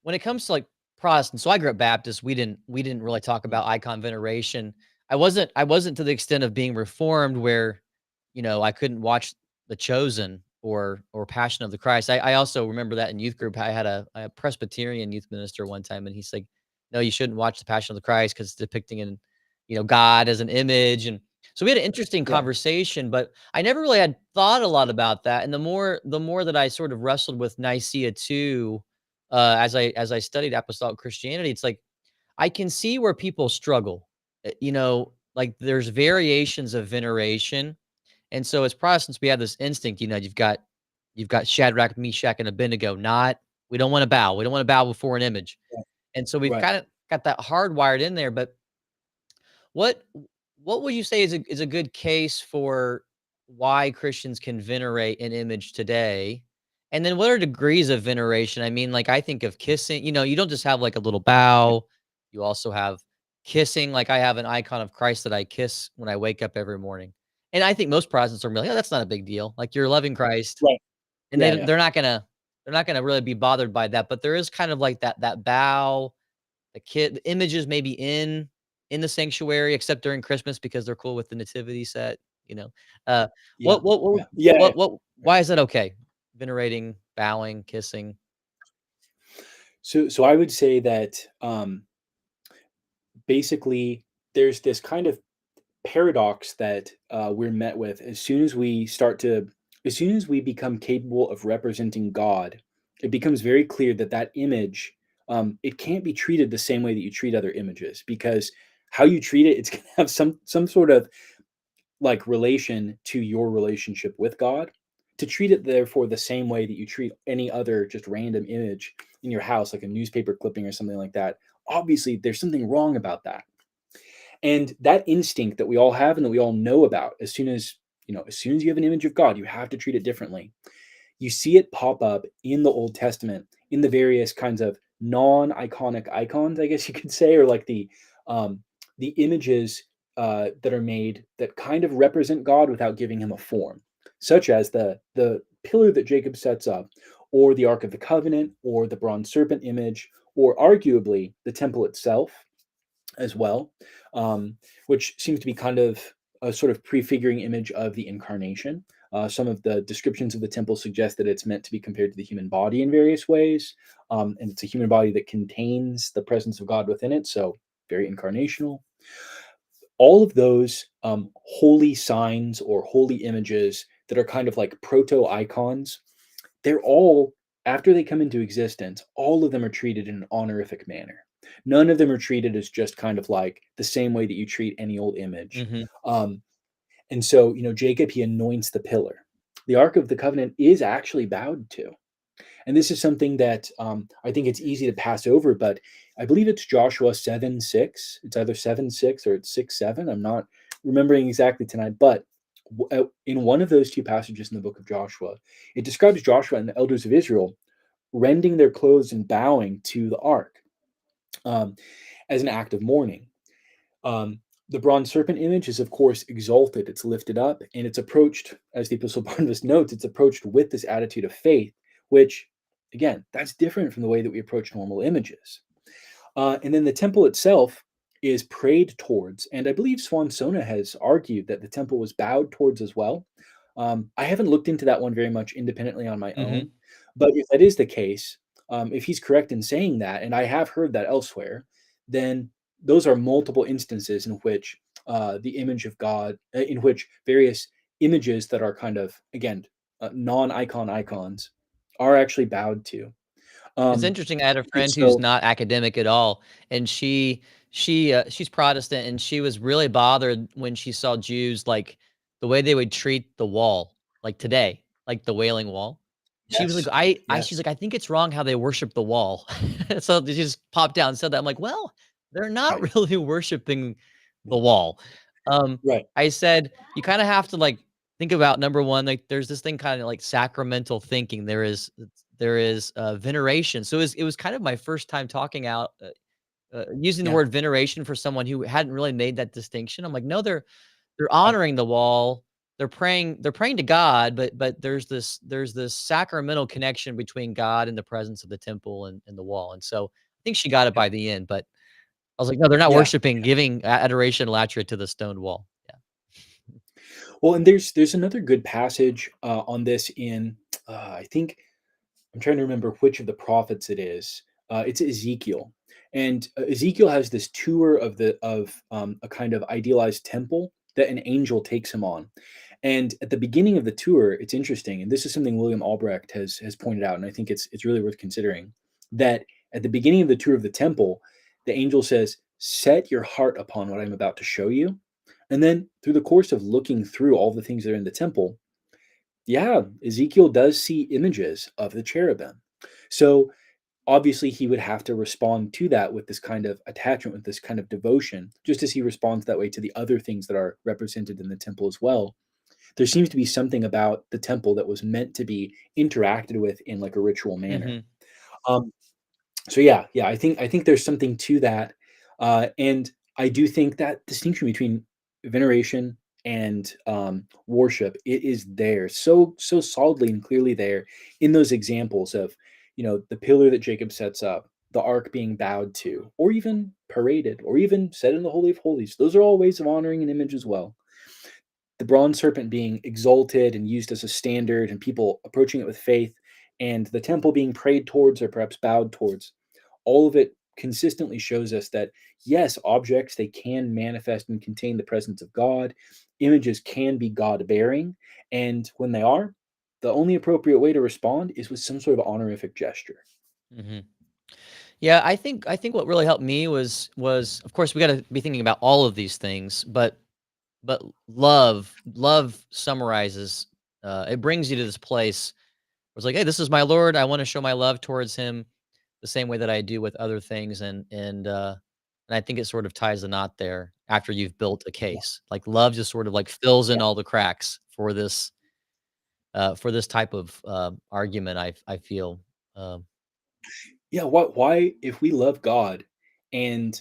Protestant, so I grew up Baptist. We didn't really talk mm, about icon veneration. I wasn't to the extent of being reformed where, I couldn't watch The Chosen. or Passion of the Christ. I also remember that in youth group. I had a Presbyterian youth minister one time, and he's like, "No, you shouldn't watch the Passion of the Christ because it's depicting God as an image." And so we had an interesting Yeah. conversation, but I never really had thought a lot about that. And the more that I sort of wrestled with Nicaea too, as I studied apostolic Christianity, it's like I can see where people struggle. Like there's variations of veneration, and so as Protestants, we have this instinct, you've got Shadrach, Meshach, and Abednego, not we don't wanna bow. We don't wanna bow before an image. Yeah. And so we've Right. kinda got that hardwired in there, but what what would you say is a good case for why Christians can venerate an image today? And then what are degrees of veneration? I mean, like, I think of kissing, you don't just have, like, a little Yeah. bow, you also have kissing, like, I have an icon of Christ that I kiss when I wake up every morning. And I think most Protestants are gonna be like, "Oh, that's not a big deal." Like, you're loving Christ, Right. and Yeah, yeah. they're not gonna really be bothered by that, but there is kind of like that bow, the images maybe in the sanctuary, except during Christmas because they're cool with the nativity set, you know? Uh, Yeah. what Yeah. Yeah, yeah. why is that okay? Venerating, bowing, kissing. So I would say that, basically, there's this kind of paradox that, we're met with as soon as we become capable of representing God, it becomes very clear that that image, it can't be treated the same way that you treat other images, because how you treat it, it's gonna have some sort of, like, relation to your relationship with God. To treat it, therefore, the same way that you treat any other just random image in your house, like a newspaper clipping or something like that, obviously, there's something wrong about that. And that instinct that we all have and that we all know about, as soon as you have an image of God, you have to treat it differently. You see it pop up in the Old Testament in the various kinds of non-iconic icons, I guess you could say, or like the images that are made that kind of represent God without giving him a form, such as the pillar that Jacob sets up, or the Ark of the Covenant, or the bronze serpent image, or arguably the temple itself as well, which seems to be kind of a sort of prefiguring image of the incarnation. Some of the descriptions of the temple suggest that it's meant to be compared to the human body in various ways, and it's a human body that contains the presence of God within it, so very incarnational. All of those holy signs or holy images that are kind of like proto icons, they're all, after they come into existence, all of them are treated in an honorific manner. None of them are treated as just kind of like the same way that you treat any old image. Mhm. Um, and so, Jacob, he anoints the pillar. The Ark of the Covenant is actually bowed to. And this is something that I think it's easy to pass over, but I believe it's Joshua 7:6. It's either 7:6 or it's 6:7. I'm not remembering exactly tonight, but in one of those two passages in the book of Joshua, it describes Joshua and the elders of Israel rending their clothes and bowing to the ark, um, as an act of mourning. Um, the bronze serpent image is, of course, exalted, it's lifted up, and it's approached, as the Epistle Barnabas notes, it's approached with this attitude of faith, which, again, that's different from the way that we approach normal images. And then the temple itself is prayed towards, and I believe Swansona has argued that the temple was bowed towards as well. I haven't looked into that one very much independently on my Mhm. own, but if that is the case, if he's correct in saying that, and I have heard that elsewhere, then those are multiple instances in which the image of God, in which various images that are kind of, again, non-icon icons, are actually bowed to. It's Um, interesting, I had a and friend who's so, not academic at all, and she's Protestant, and she was really bothered when she saw Jews, like, the way they would treat the wall, like today, like the Wailing Wall. She was like, yes, I she's yes, like, "I think it's wrong how they worship the wall." So, she just popped out and said that. I'm like, "Well, they're not right, really worshiping the wall." right, I said, "You kinda have to, like, think about, number 1, like, there's this thing kinda like sacramental thinking. There is veneration." So it was kind of my first time talking out, using the yeah, word veneration for someone who hadn't really made that distinction. I'm like, "No, they're right, honoring the wall. They're praying to God, but there's this sacramental connection between God and the presence of the temple and the wall." And so I think she got it yeah, by the end, but I was like, "No, they're not yeah. worshiping, giving adoration latria to the stone wall." Yeah. Well, and there's another good passage on this in I think I'm trying to remember which of the prophets it is. It's Ezekiel, and Ezekiel has this tour of a kind of idealized temple that an angel takes him on. And at the beginning of the tour, it's interesting, and this is something William Albrecht has pointed out, and I think it's really worth considering. That at the beginning of the tour of the temple, the angel says, "Set your heart upon what I'm about to show you," and then through the course of looking through all the things that are in the temple, yeah, Ezekiel does see images of the cherubim. So obviously, he would have to respond to that with this kind of attachment, with this kind of devotion, just as he responds that way to the other things that are represented in the temple as well. There seems to be something about the temple that was meant to be interacted with in like a ritual manner. Mhm. Um, so yeah, I think there's something to that, and I do think that distinction between veneration and worship, it is there so solidly and clearly there in those examples of, the pillar that Jacob sets up, the ark being bowed to, or even paraded, or even set in the holy of holies. Those are all ways of honoring an image as well. The bronze serpent being exalted and used as a standard, and people approaching it with faith, and the temple being prayed towards or perhaps bowed towards, all of it consistently shows us that yes, objects, they can manifest and contain the presence of God. Images can be God bearing, and when they are, the only appropriate way to respond is with some sort of honorific gesture. Mhm. Yeah, I think what really helped me was of course we got to be thinking about all of these things, but love summarizes it brings you to this place where it's like, "Hey, this is my Lord. I want to show my love towards him the same way that I do with other things." And I think it sort of ties the knot there after you've built a Yeah, case. Like love just sort of like fills in yeah, all the cracks for this type of argument I feel. Um yeah. Why, if we love God and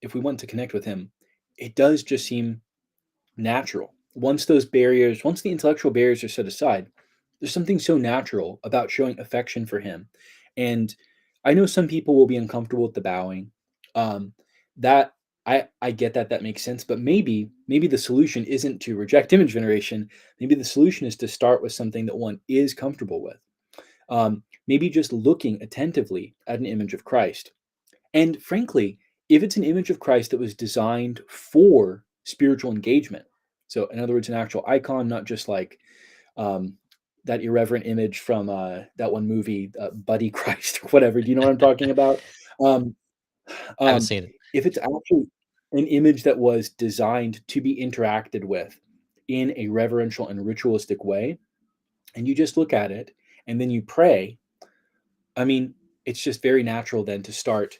if we want to connect with Him, it does just seem natural. Once the intellectual barriers are set aside, there's something so natural about showing affection for him. And I know some people will be uncomfortable with the bowing. That I get that that makes sense, but maybe the solution isn't to reject image veneration. Maybe the solution is to start with something that one is comfortable with. Maybe just looking attentively at an image of Christ, and frankly, if it's an image of Christ that was designed for spiritual engagement, so in other words, an actual icon, not just like um, that irreverent image from that one movie, Buddy Christ or whatever. Do you know what I'm talking about? Um, I haven't um, seen it. if it's actually an image that was designed to be interacted with in a reverential and ritualistic way, and you just look at it and then you pray, I mean, it's just very natural then to start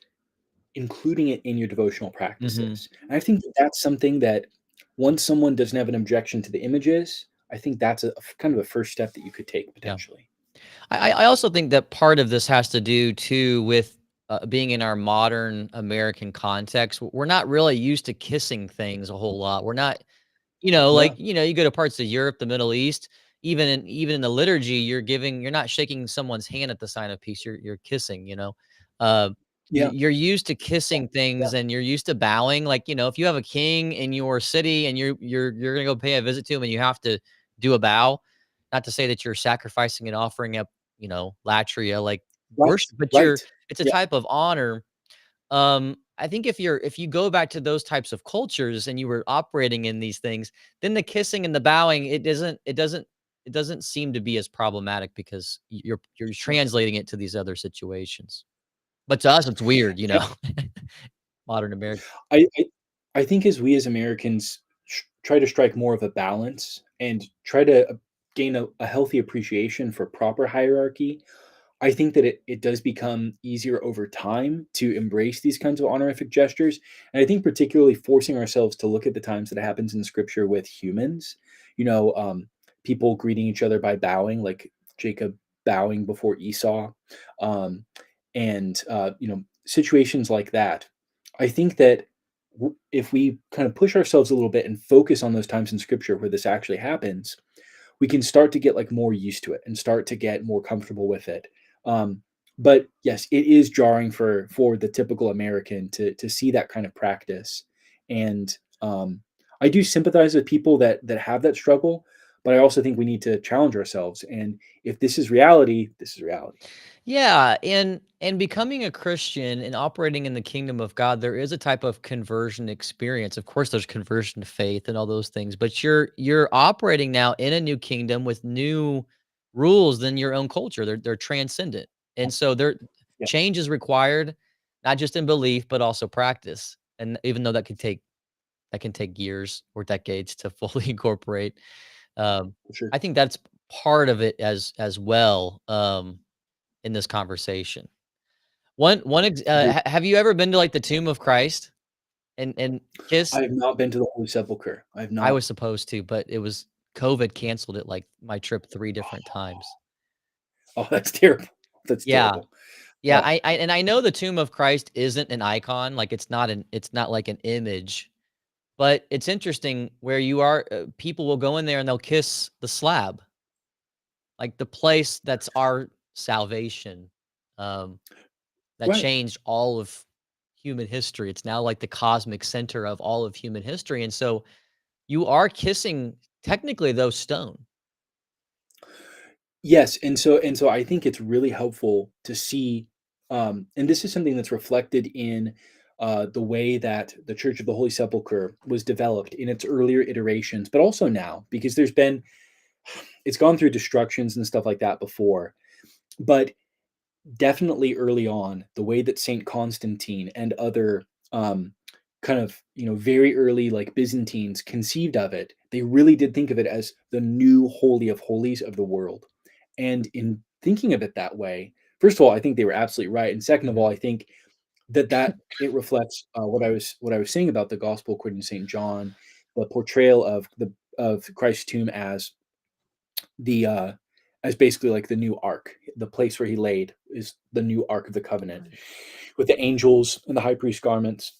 including it in your devotional Mhm. practices. And I think that that's something that once someone doesn't have an objection to the images, I think that's kind of a first step that you could take Yeah. potentially. I also think that part of this has to do too with, being in our modern American context. We're not really used to kissing things a whole lot. We're not Yeah. you go to parts of Europe, the Middle East, even in the liturgy, you're not shaking someone's hand at the sign of peace, you're kissing, you know? Uh, Yeah. you're used to Yeah. kissing Yeah. things and you're used to bowing, like, if you have a king in your city and you're gonna go pay a visit to him and you have to do a bow, not to say that you're sacrificing and offering up, latria, like, Right. worship, but Right. it's a Yeah. type of honor. I think if you go back to those types of cultures and you were operating in these things, then the kissing and the bowing, it doesn't seem to be as problematic because you're translating it to these other situations. But to us, it's weird, modern American. I I I think as we as Americans try to strike more of a balance and try to gain a healthy appreciation for proper hierarchy, I think that it does become easier over time to embrace these kinds of honorific gestures. And I think particularly forcing ourselves to look at the times that it happens in scripture with humans, you know, people greeting each other by bowing, like Jacob bowing before Esau, um, and situations like that. I think that if we kind of push ourselves a little bit and focus on those times in scripture where this actually happens, we can start to get like more used to it and start to get more comfortable with it. Um, but yes, it is jarring for the typical American to see that kind of practice, and I do sympathize with people that have that struggle, but I also think we need to challenge ourselves. And if this is reality, this is reality. Yeah, and becoming a Christian and operating in the kingdom of God, there is a type of conversion experience. Of course, there's conversion to faith and all those things, but you're operating now in a new kingdom with new rules than your own culture. They're transcendent. And so there Yeah, change is required, not just in belief, but also practice. And even though that can take years or decades to fully incorporate, um, for sure. I think that's part of it as well. In this conversation. One ex Agree. have you ever been to, like, the tomb of Christ and I kissed? have not been to the Holy Sepulchre. I have I not. was supposed to, but it was COVID canceled it, like, my trip 3 different times. Oh, that's terrible. That's Yeah. terrible. Yeah, I know the tomb of Christ isn't an icon, like, it's not like an image, but it's interesting where you are, people will go in there and they'll kiss the slab, like, the place that's our salvation, um that Right. changed all of human history. It's now like the cosmic center of all of human history. And so you are kissing technically those stone. Yes, and so I think it's really helpful to see, and this is something that's reflected in the way that the Church of the Holy Sepulchre was developed in its earlier iterations, but also now, because it's gone through destructions and stuff like that before. But definitely early on, the way that Saint Constantine and other kind of very early like Byzantines conceived of it, they really did think of it as the new holy of holies of the world. And in thinking of it that way, first of all, I think they were absolutely right, and second of all, Mhm. I think that it reflects what I was saying about the Gospel according to Saint John, the portrayal of Christ's tomb the as basically like the new ark. The place where he laid is the new ark of the covenant with the angels and the high priest garments.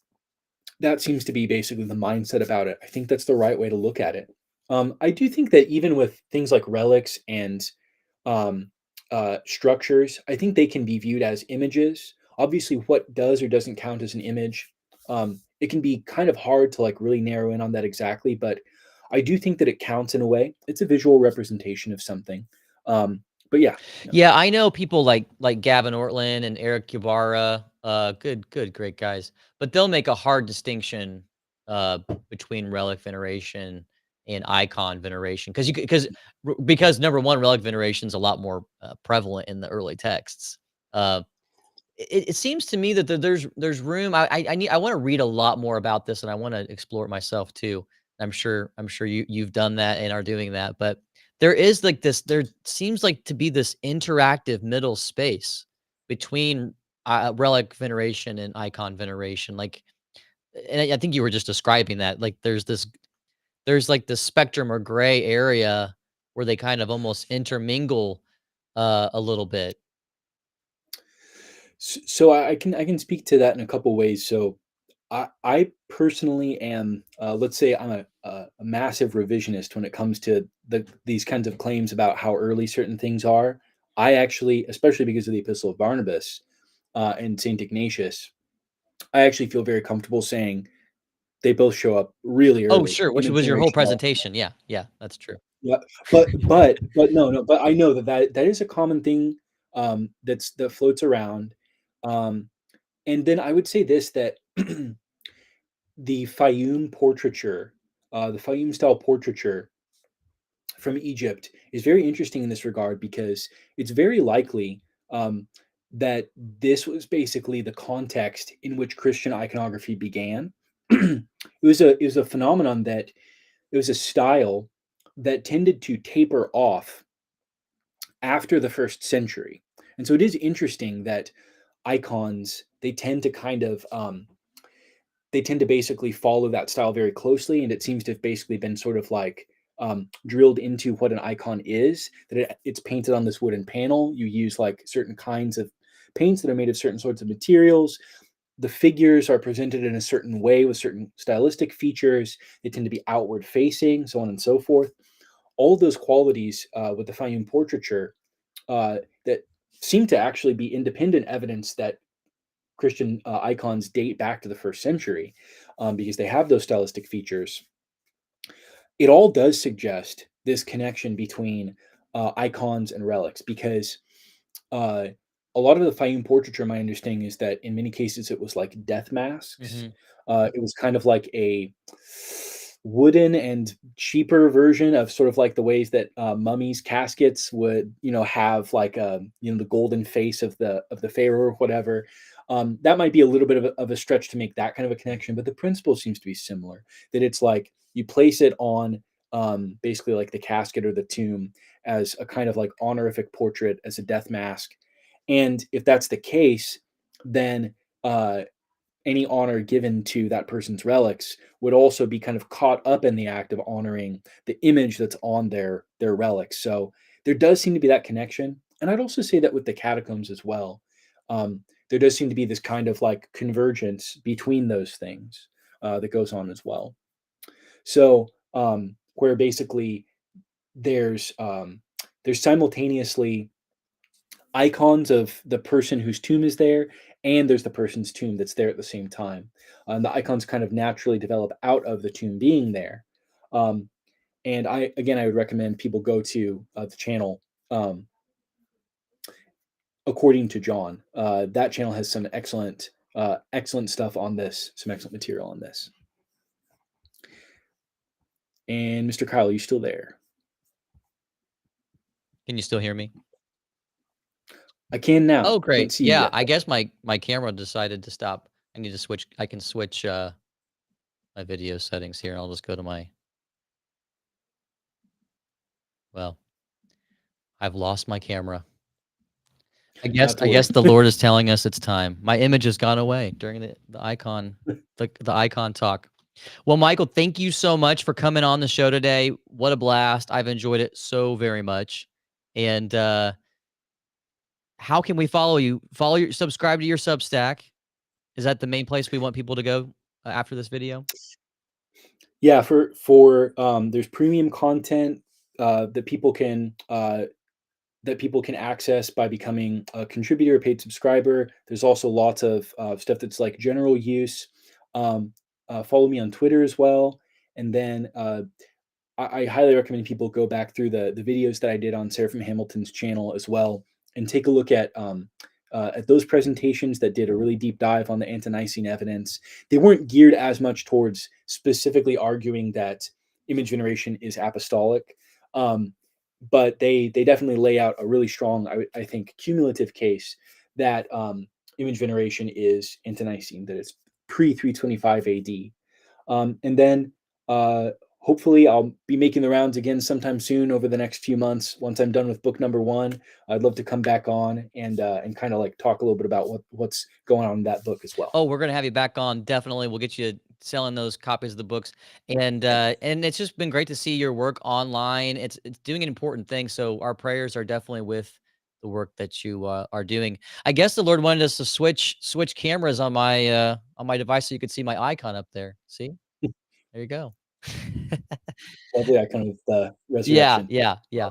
That seems to be basically the mindset about it. I think that's the right way to look at it. I do think that even with things like relics and um, structures, I think they can be viewed as images. Obviously, what does or doesn't count as an image, it can be kind of hard to like really narrow in on that exactly. But I do think that it counts in a way. It's a visual representation of something. But yeah, yeah, Yeah, I know people like Gavin Ortland and Eric Ybarra, good, great guys. But they'll make a hard distinction between relic veneration and icon veneration because number one, relic veneration is a lot more prevalent in the early texts. Uh, it seems to me that there's room. I want to read a lot more about this, and I want to explore it myself too. I'm sure you've done that and are doing that, but there is like this. There seems like to be this interactive middle space between relic veneration and icon veneration. Like, and I think you were just describing that. Like, there's like this spectrum or gray area where they kind of almost intermingle a little bit. So I can speak to that in a couple ways. So I personally am, let's say I'm a massive revisionist when it comes to these kinds of claims about how early certain things are. I actually, especially because of the Epistle of Barnabas and Saint Ignatius, I actually feel very comfortable saying they both show up really Oh, early, sure, which image was your whole veneration. All. presentation. Yeah, yeah, that's true. Yeah, but no, but I know that is a common thing that floats around. Um, and then I would say this that the Fayum portraiture, the Fayum style portraiture from Egypt is very interesting in this regard because it's very likely that this was basically the context in which Christian iconography began. It was a phenomenon that it was a style that tended to taper off after the first century. And so it is interesting that icons they tend to kind of they tend to basically follow that style very closely, and it seems to have basically been sort of like drilled into what an icon is. That it's painted on this wooden panel. You use like certain kinds of paints that are made of certain sorts of materials. The figures are presented in a certain way with certain stylistic features. They tend to be outward facing, so on and so forth. All of those qualities with the Fayum portraiture that seem to actually be independent evidence that Christian icons date back to the first century because they have those stylistic features. it all does suggest this connection between icons and relics because uh, a lot of the Fayum portraiture, my understanding is that in many cases it was like death masks. Mhm. It was kind of like a wooden and cheaper version of sort of like the ways that mummies caskets would, have like the golden face of the pharaoh or whatever. That might be a little bit of a stretch to make that kind of a connection, but the principle seems to be similar. That it's like you place it on basically like the casket or the tomb as a kind of like honorific portrait as a death mask. And if that's the case, then any honor given to that person's relics would also be kind of caught up in the act of honoring the image that's on their relics. So there does seem to be that connection. And I'd also say that with the catacombs as well. There does seem to be this kind of like convergence between those things that goes on as well. So where basically there's um, there's simultaneously icons of the person whose tomb is there, and there's the person's tomb that's there at the same time. The icons kind of naturally develop out of the tomb being there. Um, and I would recommend people go to the channel um, according to John. That channel has some excellent stuff on this, some excellent material on this. And Mr. Kyle, are you still there? Can you still hear me? I can Oh, now. Don't great. see you Yeah, yet. I guess my camera decided to stop. I need to switch. I can switch my video settings here. I'll just go to my. Well, I've lost my camera. Not to I worry. guess the Lord is telling us it's time. My image has gone away during the icon talk. Well, Michael, thank you so much for coming on the show today. What a blast. I've enjoyed it so very much. And how can we follow you? Subscribe to your Substack. Is that the main place we want people to go after this video? Yeah, for there's premium content that people can access by becoming a contributor, a paid subscriber. There's also lots of stuff that's like general use. Follow me on Twitter as well, and then I highly recommend people go back through the videos that I did on Seraphim Hamilton's channel as well, and take a look at those presentations that did a really deep dive on the ante-Nicene evidence. They weren't geared as much towards specifically arguing that image veneration is apostolic, um, but they definitely lay out a really strong, I think, cumulative case that image veneration is ante-Nicene, that it's pre 325 AD. And then uh, hopefully I'll be making the rounds again sometime soon over the next few months. Once I'm done with book number one, I'd love to come back on and kind of like talk a little bit about what's going on in that book as well. Oh, we're gonna have you back on. Definitely, we'll get you selling those copies of the books, and it's just been great to see your work online. It's doing an important thing. So our prayers are definitely with the work that you are doing. I guess the Lord wanted us to switch cameras on my device so you could see my icon up there. See, there you go. Lovely icon of the Yeah, resurrection. yeah, yeah.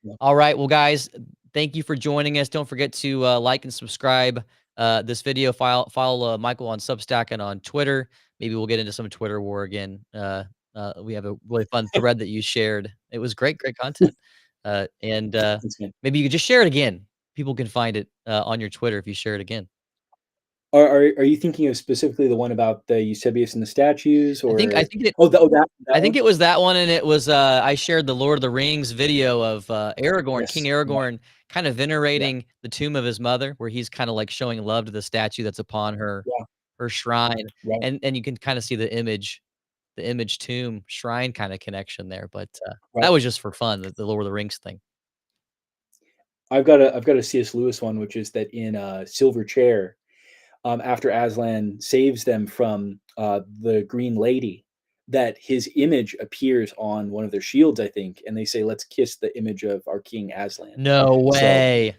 Yeah. All right. Well, guys, thank you for joining us. Don't forget to like and subscribe this video. Follow Michael on Substack and on Twitter. Maybe we'll get into some Twitter war again. We have a really fun thread that you shared. It was great content. And Thanks, man. maybe you could just share it again. People can find it on your Twitter if you share it again. Are you thinking of specifically the one about the Eusebius and the statues, I or think it that I think one? it was that one, and it was I shared the Lord of the Rings video of Aragorn, King Yes. Yeah. Aragorn, kind of Yeah. venerating the tomb of his mother, where he's kind of like showing love to the statue that's upon Yeah. her shrine, Right. and you can kind of see the image tomb shrine kind of connection there. But that Right. was just for fun, the Lord of the Rings thing. I've got a C.S. Lewis one, which is that in Silver Chair, after Aslan saves them from the Green Lady, that his image appears on one of their shields, I think, and they say, "Let's kiss the image of our King Aslan." No So way.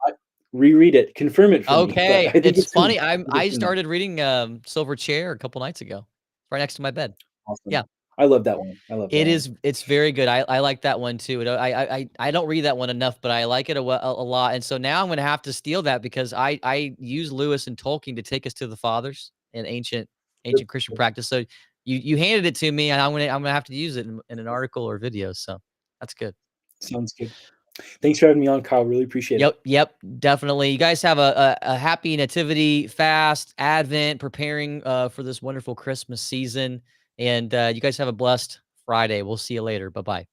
I, reread it, confirm it for me, but Okay, I think it's it's in funny. there. I think I it's in there. started reading Silver Chair a couple nights ago, right next to my bed. Awesome. Yeah. I love that one. I love that one. It's very good. I like that one too. I don't read that one enough, but I like it a lot. And so now I'm gonna have to steal that because I use Lewis and Tolkien to take us to the fathers and Yep, ancient Christian yep. practice. So you handed it to me, and I'm gonna have to use it in an article or video. So that's good. Sounds good. Thanks for having me on, Kyle. Really appreciate it. Yep, yep, definitely. You guys have a happy nativity fast, Advent, preparing for this wonderful Christmas season, and you guys have a blessed Friday. We'll see you later. Bye bye.